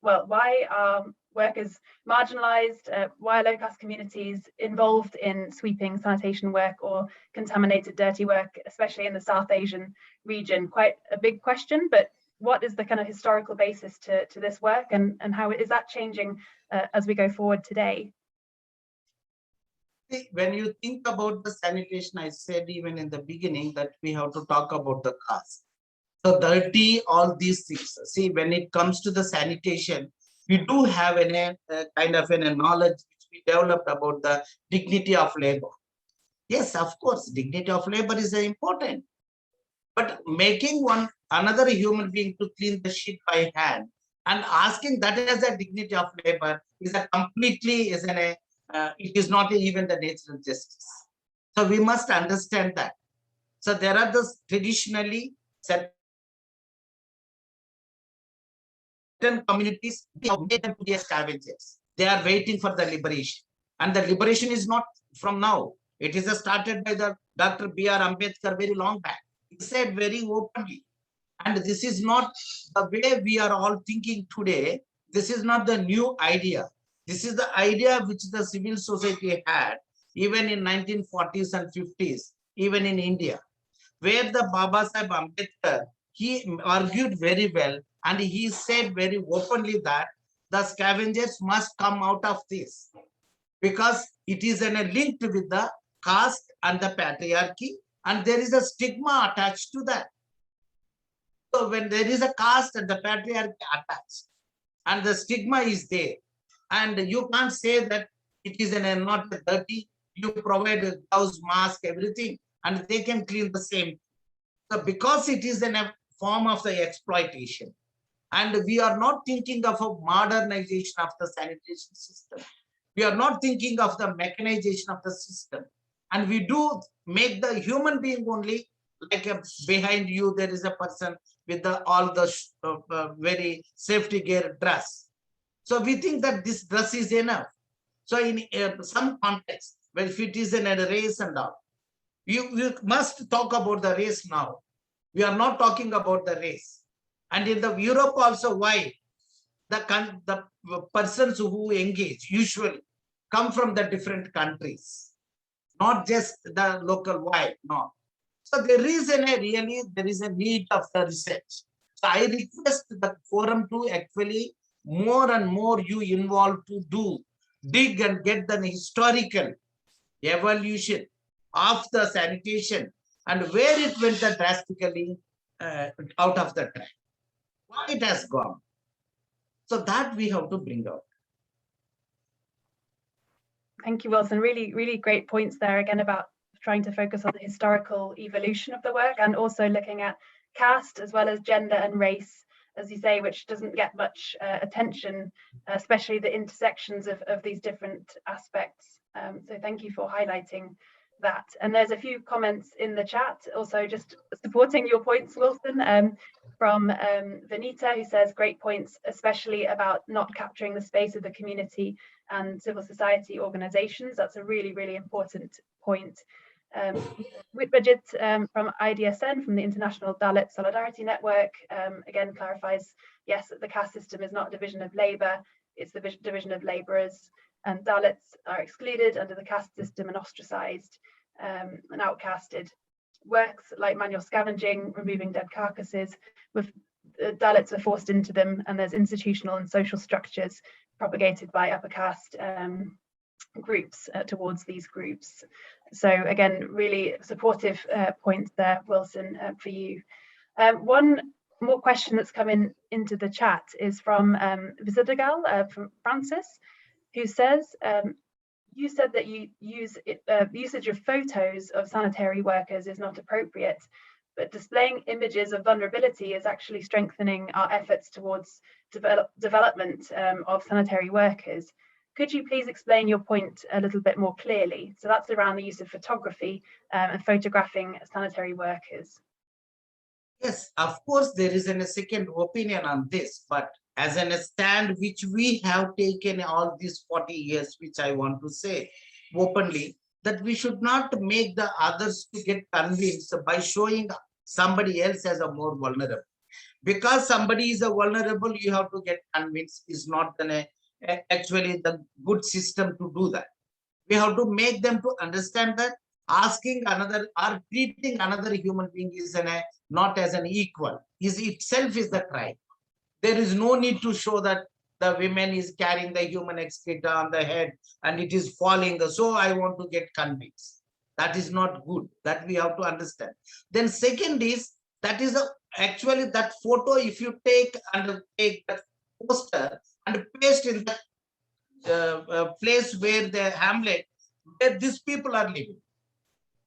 why are workers marginalized, why are low-caste communities involved in sweeping sanitation work or contaminated dirty work, especially in the South Asian region? Quite a big question, but what is the kind of historical basis to this work, and how is that changing as we go forward today? When you think about the sanitation, I said even in the beginning that we have to talk about the caste. So dirty, all these things. See, when it comes to the sanitation, we do have a kind of a knowledge which we developed about the dignity of labor. Yes, of course, dignity of labor is important. But making another human being to clean the shit by hand and asking that as a dignity of labor is a completely it is not even the natural justice. So we must understand that. So there are the traditionally certain communities made them to be scavengers. They are waiting for the liberation, and the liberation is not from now. It is started by the Dr. B.R. Ambedkar very long back. He said very openly, and this is not the way we are all thinking today. This is not the new idea. This is the idea which the civil society had even in 1940s and 50s, even in India, where the Baba Sahib Ambedkar, he argued very well, and he said very openly that the scavengers must come out of this because it is linked with the caste and the patriarchy, and there is a stigma attached to that. So when there is a caste and the patriarchy attached, and the stigma is there, and you can't say that it is not dirty, you provide gloves, mask, everything, and they can clean the same. So because it is a form of the exploitation, and we are not thinking of a modernization of the sanitation system. We are not thinking of the mechanization of the system. And we do make the human being only like behind you, there is a person with all the very safety gear dress. So we think that this dress is enough. So in some context, well, if it is in a race and all, you must talk about the race now. We are not talking about the race. And in the Europe also, why? The persons who engage usually come from the different countries, not just the local why, no. So there is there is a need of the research. So I request the forum to actually more and more you involve to dig and get the historical evolution of the sanitation and where it went drastically out of the track. Why it has gone. So that we have to bring out. Thank you, Wilson. Really, really great points there again about trying to focus on the historical evolution of the work and also looking at caste as well as gender and race, as you say, which doesn't get much attention, especially the intersections of these different aspects. So thank you for highlighting that. And there's a few comments in the chat also just supporting your points, Wilson, from Vanita, who says great points, especially about not capturing the space of the community and civil society organizations. That's a really, really important point. Witbajit from IDSN, from the International Dalit Solidarity Network, again clarifies, yes, that the caste system is not a division of labor, it's the division of laborers, and Dalits are excluded under the caste system and ostracized and outcasted. Works like manual scavenging, removing dead carcasses, Dalits are forced into them, and there's institutional and social structures propagated by upper caste groups towards these groups. So again, really supportive points there, Wilson, for you. One more question that's come into the chat is from Bezwada from Francis, who says, you said that usage of photos of sanitary workers is not appropriate, but displaying images of vulnerability is actually strengthening our efforts towards development of sanitary workers. Could you please explain your point a little bit more clearly? So that's around the use of photography and photographing sanitary workers. Yes, of course, there is a second opinion on this, but as a stand which we have taken all these 40 years, which I want to say openly, that we should not make the others to get convinced by showing somebody else as a more vulnerable. Because somebody is a vulnerable, you have to get convinced is not actually the good system to do that. We have to make them to understand that asking another or treating another human being is not as an equal is itself is the crime. There is no need to show that the women is carrying the human excreta on the head and it is falling. So I want to get convinced. That is not good. That we have to understand. Then second is that is actually that photo. If you take that poster and paste in the place where the hamlet where these people are living,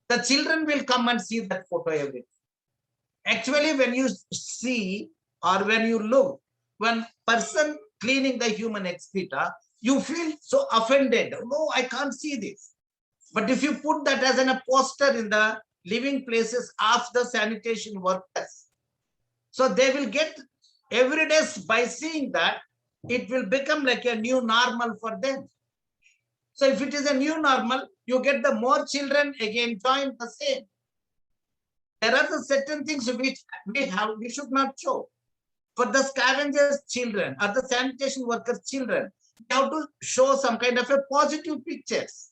the children will come and see that photo every day. Actually, when you see or when you look, when person cleaning the human excreta, you feel so offended. No, I can't see this. But if you put that as a poster in the living places of the sanitation workers, so they will get every day by seeing that, it will become like a new normal for them. So if it is a new normal, you get the more children again join the same. There are the certain things which we should not show. For the scavengers children or the sanitation workers children, we have to show some kind of a positive pictures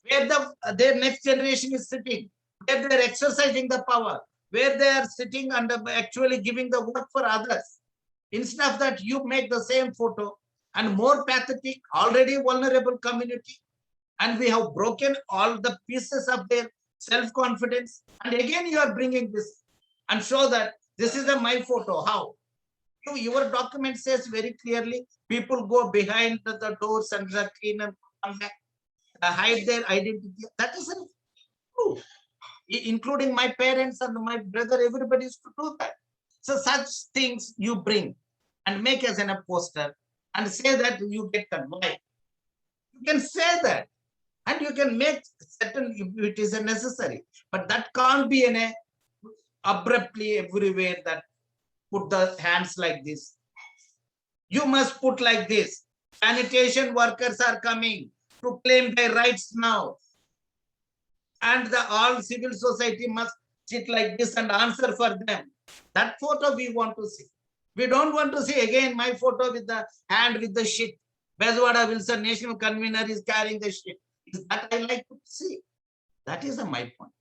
where their next generation is sitting, where they are exercising the power, where they are sitting and actually giving the work for others. Instead of that, you make the same photo and more pathetic, already vulnerable community, and we have broken all the pieces of their self-confidence. And again, you are bringing this and show that this is my photo. How? Your document says very clearly, people go behind the doors and the clean and come back, hide their identity. That is true. Including my parents and my brother, everybody is to do that. So such things you bring and make as a poster and say that you get conveyed. You can say that and you can make certain if it is necessary, but that can't be abruptly everywhere that put the hands like this. You must put like this. Sanitation workers are coming to claim their rights now. And all civil society must sit like this and answer for them. That photo we want to see. We don't want to see again my photo with the hand with the shit. Bezwada Wilson, national convener, is carrying the shit. Is that I like to see? That is my point.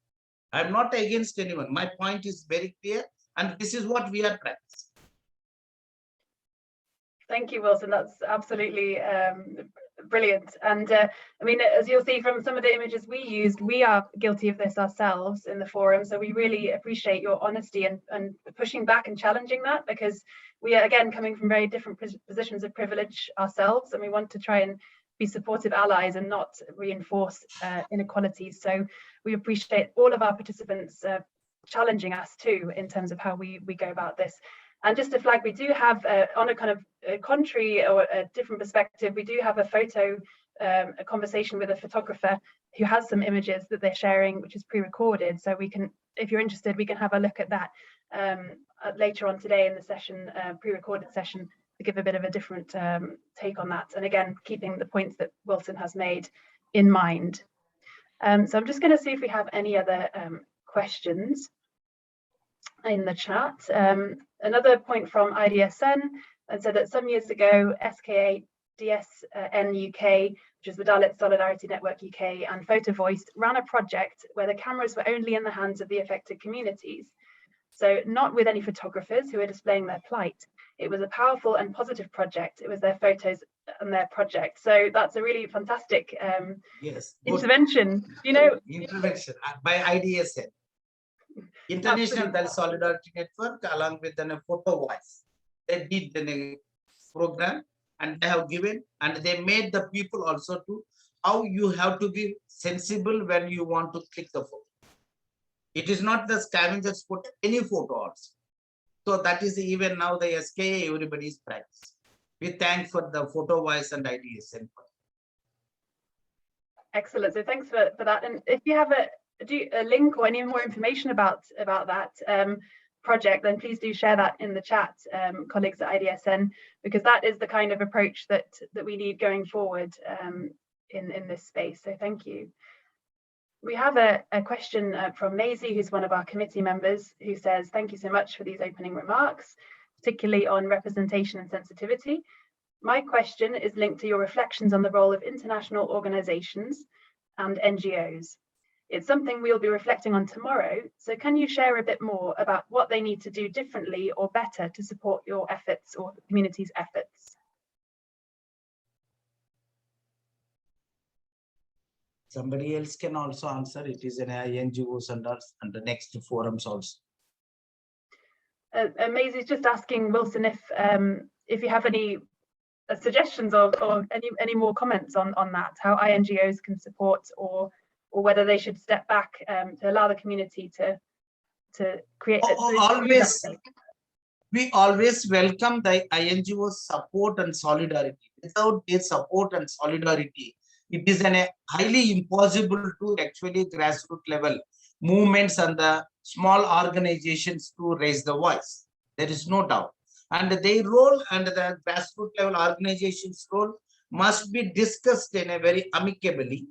I'm not against anyone. My point is very clear, and this is what we are practicing. Thank you, Wilson. That's absolutely brilliant. And I mean, as you'll see from some of the images we used, we are guilty of this ourselves in the forum. So we really appreciate your honesty and pushing back and challenging that, because we are, again, coming from very different positions of privilege ourselves, and we want to try and be supportive allies and not reinforce inequalities. So we appreciate all of our participants challenging us too in terms of how we go about this. And just to flag, we do have, on a kind of a contrary or a different perspective, we do have a photo, a conversation with a photographer who has some images that they're sharing, which is pre-recorded. So we can, if you're interested, we can have a look at that later on today in the session, pre-recorded session, to give a bit of a different take on that. And again, keeping the points that Wilson has made in mind. So I'm just going to see if we have any other questions in the chat. Another point from IDSN said that some years ago, SKA DSN UK, which is the Dalit Solidarity Network UK, and Photo Voice ran a project where the cameras were only in the hands of the affected communities. So not with any photographers who were displaying their plight. It was a powerful and positive project. It was their photos and their project. So that's a really fantastic intervention. You know, intervention by IDSN. International Dalit Solidarity Network, along with the Photo Voice. They did the program and they have given, and they made the people also to how you have to be sensible when you want to click the photo. It is not the scavengers put any photo also. So that is even now the SKA, everybody's practice. We thank for the Photo Voice and IDSN. Excellent. So thanks for that. And if you have a link or any more information about that project, then please do share that in the chat, colleagues at IDSN, because that is the kind of approach that we need going forward in this space. So thank you. We have a question from Maisie, who's one of our committee members, who says, thank you so much for these opening remarks, particularly on representation and sensitivity. My question is linked to your reflections on the role of international organizations and NGOs. It's something we'll be reflecting on tomorrow, so can you share a bit more about what they need to do differently or better to support your efforts or the community's efforts? Somebody else can also answer. It is an NGOs and the next forums also. Maisie's just asking Wilson if you have any suggestions or any more comments on that, how INGOs can support or whether they should step back to allow the community to create. We always welcome the INGO's support and solidarity. Without their support and solidarity, it is highly impossible to actually grassroots level movements and the small organizations to raise the voice. There is no doubt. And their role and the grassroots level organizations' role must be discussed in a very amicably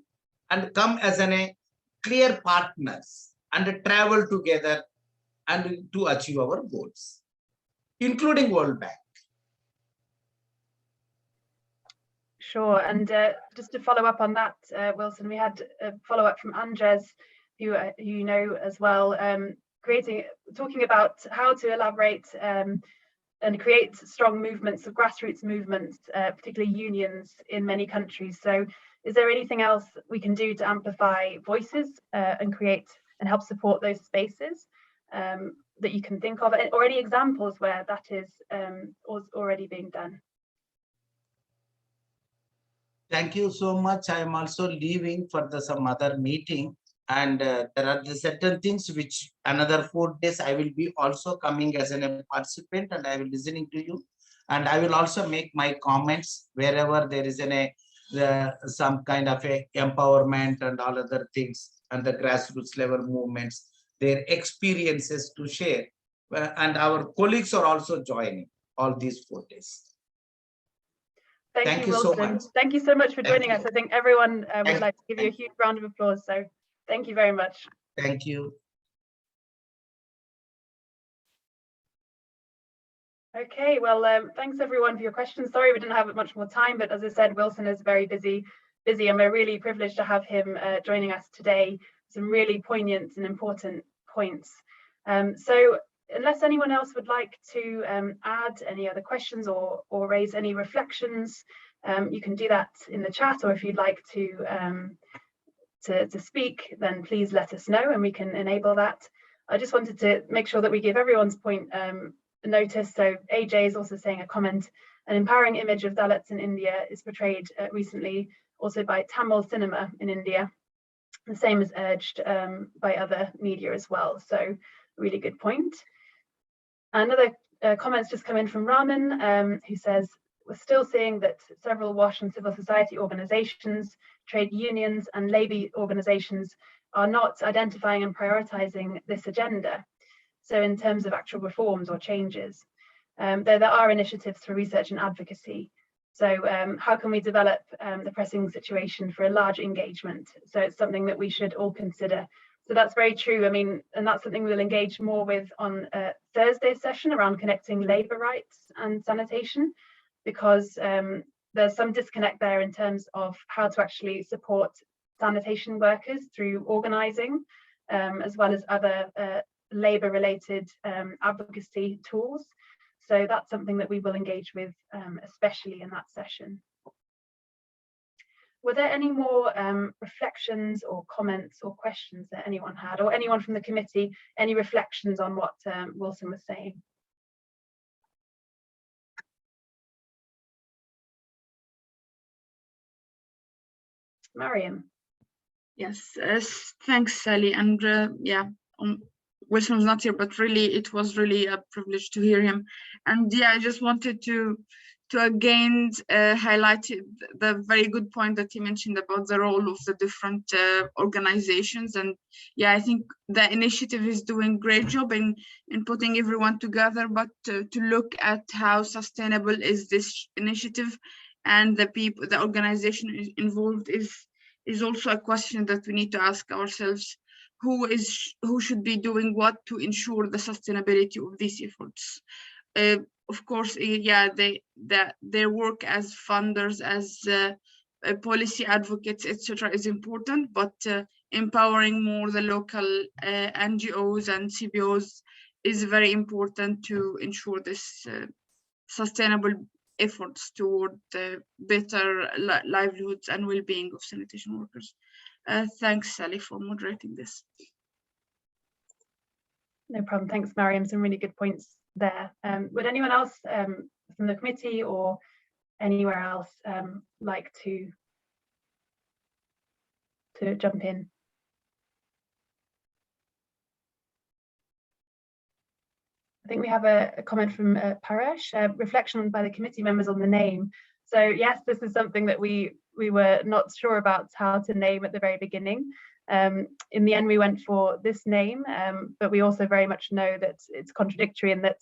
and come as a clear partners and travel together and to achieve our goals, including World Bank. Sure, and just to follow up on that, Wilson, we had a follow-up from Andres, who you know as well, talking about how to elaborate and create strong movements of grassroots movements, particularly unions in many countries. So is there anything else we can do to amplify voices and create and help support those spaces that you can think of, or any examples where that is already being done? Thank you so much. I am also leaving for some other meeting, and there are certain things which another 4 days I will be also coming as a participant, and I will listening to you, and I will also make my comments wherever there is some kind of empowerment and all other things and the grassroots level movements, their experiences to share, and our colleagues are also joining all these 4 days. Thank you, Wilson. So much. Thank you so much for joining us. I think everyone would like to give you a huge round of applause. So thank you very much. Thank you. Okay, well, thanks everyone for your questions. Sorry we didn't have much more time, but as I said, Wilson is very busy, and we're really privileged to have him joining us today. Some really poignant and important points. So unless anyone else would like to add any other questions or raise any reflections, you can do that in the chat, or if you'd like to speak, then please let us know and we can enable that. I just wanted to make sure that we give everyone's point notice. So AJ is also saying a comment: an empowering image of Dalits in India is portrayed recently also by Tamil cinema in India. The same is urged by other media as well. So really good point. Another comment's just come in from Raman, who says, we're still seeing that several WASH and civil society organizations, trade unions and labor organizations are not identifying and prioritizing this agenda. So in terms of actual reforms or changes, though there are initiatives for research and advocacy. So how can we develop the pressing situation for a large engagement? So it's something that we should all consider. So that's very true. I mean, and that's something we'll engage more with on Thursday's session around connecting labour rights and sanitation, because there's some disconnect there in terms of how to actually support sanitation workers through organising, as well as other labour-related advocacy tools. So that's something that we will engage with, especially in that session. Were there any more reflections or comments or questions that anyone had, or anyone from the committee, any reflections on what Wilson was saying? Mariam. Yes, thanks, Sally. And yeah, Wilson was not here, but really, it was really a privilege to hear him. And yeah, I just wanted to again highlight the very good point that you mentioned about the role of the different organizations. And yeah, I think the initiative is doing a great job in putting everyone together, but to look at how sustainable is this initiative and the people, the organization involved is also a question that we need to ask ourselves. Who should be doing what to ensure the sustainability of these efforts? Of course, yeah, their work as funders, as policy advocates, etc., is important, but empowering more the local NGOs and CBOs is very important to ensure this sustainable efforts toward better livelihoods and well-being of sanitation workers. Thanks, Sally, for moderating this. No problem. Thanks, Mariam. Some really good points there. Would anyone else from the committee or anywhere else like to jump in? I think we have a comment from Paresh, reflection by the committee members on the name. So yes, this is something that we were not sure about how to name at the very beginning. In the end, we went for this name, but we also very much know that it's contradictory in that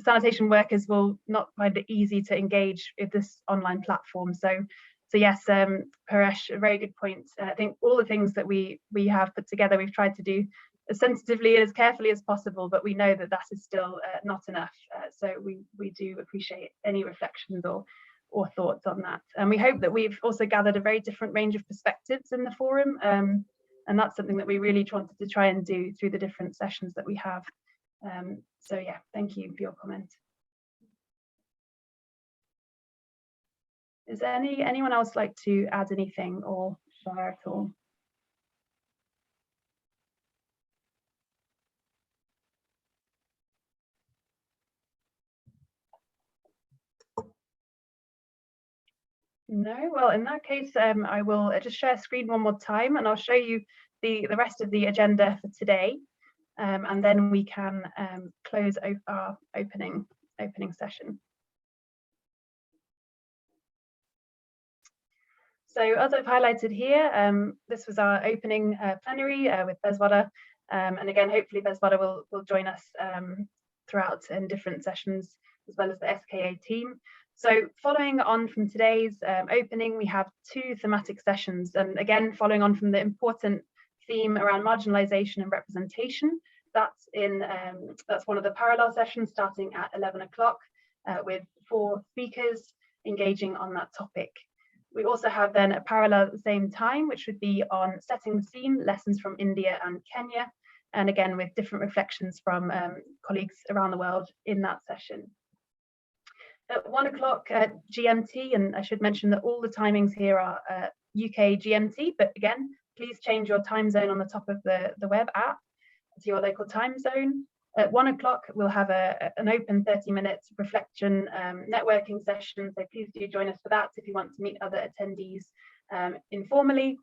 sanitation workers will not find it easy to engage with this online platform. So yes, Paresh, a very good point. I think all the things that we have put together, we've tried to do as sensitively and as carefully as possible, but we know that that is still not enough. So we do appreciate any reflections or thoughts on that. And we hope that we've also gathered a very different range of perspectives in the forum. And that's something that we really wanted to try and do through the different sessions that we have. So yeah, thank you for your comment. Is there anyone else like to add anything or share at all? No, well, in that case, I will just share screen one more time and I'll show you the rest of the agenda for today. And then we can close our opening session. So as I've highlighted here, this was our opening plenary with Bezwada. And again, hopefully Bezwada will join us throughout in different sessions, as well as the SKA team. So following on from today's opening, we have 2 thematic sessions. And again, following on from the important theme around marginalization and representation, that's one of the parallel sessions starting at 11 o'clock with 4 speakers engaging on that topic. We also have then a parallel at the same time, which would be on setting the scene, lessons from India and Kenya, and again with different reflections from colleagues around the world in that session. At 1 o'clock GMT, and I should mention that all the timings here are UK GMT, but again, please change your time zone on the top of the web app to your local time zone. At 1 o'clock, we'll have an open 30-minute reflection networking session, so please do join us for that if you want to meet other attendees informally.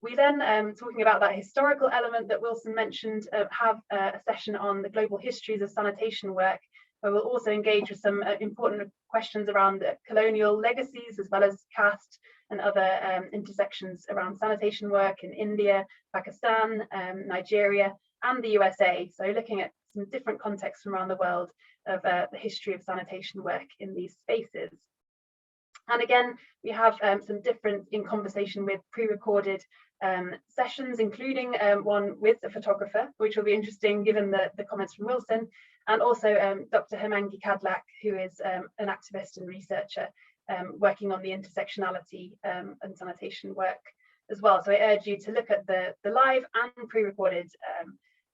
We then, talking about that historical element that Wilson mentioned, have a session on the global histories of sanitation work, where we'll also engage with some important questions around colonial legacies, as well as caste and other intersections around sanitation work in India, Pakistan, Nigeria, and the USA. So looking at some different contexts from around the world of the history of sanitation work in these spaces. And again, we have some different in conversation with pre-recorded sessions, including one with a photographer, which will be interesting given the comments from Wilson, and also Dr. Hemangi Kadlak, who is an activist and researcher working on the intersectionality and sanitation work as well. So I urge you to look at the live and pre-recorded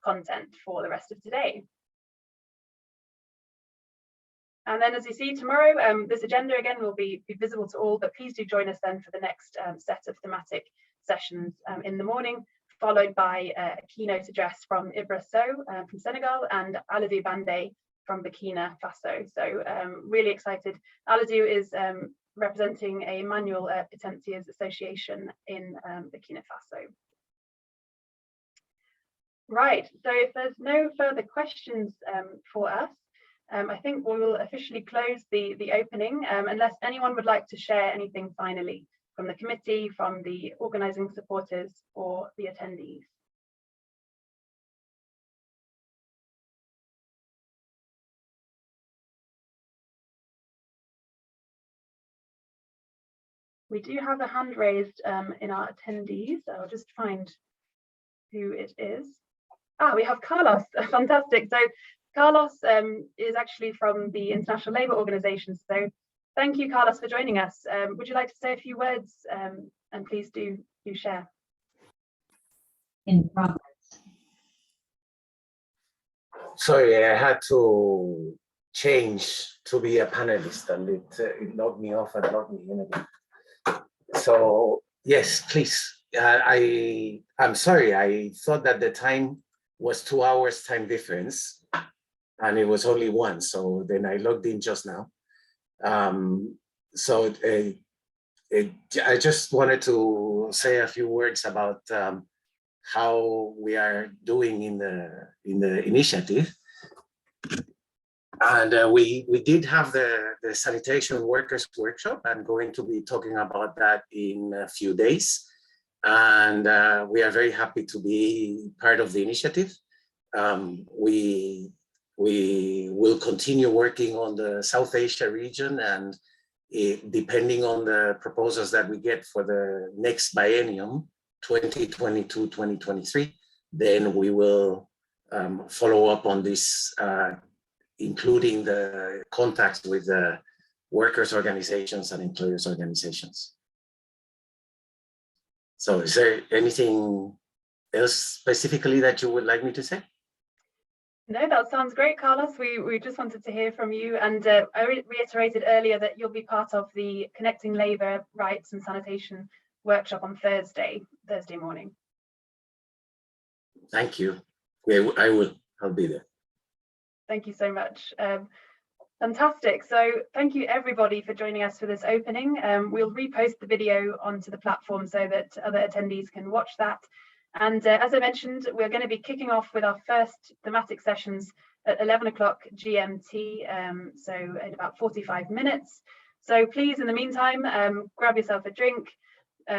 content for the rest of today. And then, as you see tomorrow, this agenda again will be visible to all, but please do join us then for the next set of thematic sessions in the morning, followed by a keynote address from Ibra Sow from Senegal and Aladou Bandé from Burkina Faso. So really excited. Aladou is representing a manual Potentiers association in Burkina Faso. Right, so if there's no further questions for us, I think we will officially close the opening unless anyone would like to share anything finally from the committee, from the organising supporters or the attendees. We do have a hand raised in our attendees. I'll just find who it is. We have Carlos. Fantastic. So Carlos is actually from the International Labour Organization. So thank you, Carlos, for joining us. Would you like to say a few words? And please do share. In progress. Sorry, I had to change to be a panelist, and it logged me off and logged me in again. So yes, please. I'm sorry. I thought that the time was 2 hours time difference, and it was only 1. So then I logged in just now. I just wanted to say a few words about how we are doing in the initiative. And we did have the sanitation workers workshop. I'm going to be talking about that in a few days. And we are very happy to be part of the initiative. We will continue working on the South Asia region, and depending on the proposals that we get for the next biennium, 2022-2023, then we will follow up on this, including the contacts with the workers' organizations and employers' organizations. So is there anything else specifically that you would like me to say? No, that sounds great, Carlos. We just wanted to hear from you. And I reiterated earlier that you'll be part of the Connecting Labour Rights and Sanitation workshop on Thursday morning. Thank you. I'll be there. Thank you so much. Fantastic. So thank you everybody for joining us for this opening. We'll repost the video onto the platform so that other attendees can watch that. And as I mentioned, we're going to be kicking off with our first thematic sessions at 11 o'clock GMT, so in about 45 minutes. So please, in the meantime, grab yourself a drink.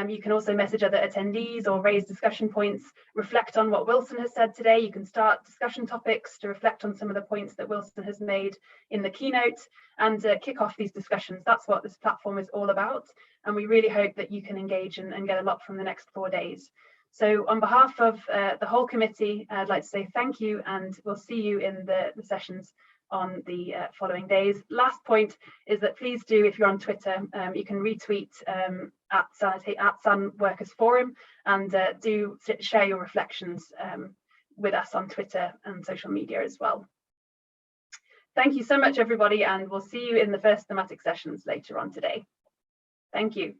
You can also message other attendees or raise discussion points, reflect on what Wilson has said today. You can start discussion topics to reflect on some of the points that Wilson has made in the keynote and kick off these discussions. That's what this platform is all about. And we really hope that you can engage and get a lot from the next 4 days. So on behalf of the whole committee, I'd like to say thank you, and we'll see you in the sessions on the following days. Last point is that please do, if you're on Twitter, you can retweet at San Workers Forum, and do share your reflections with us on Twitter and social media as well. Thank you so much, everybody, and we'll see you in the first thematic sessions later on today. Thank you.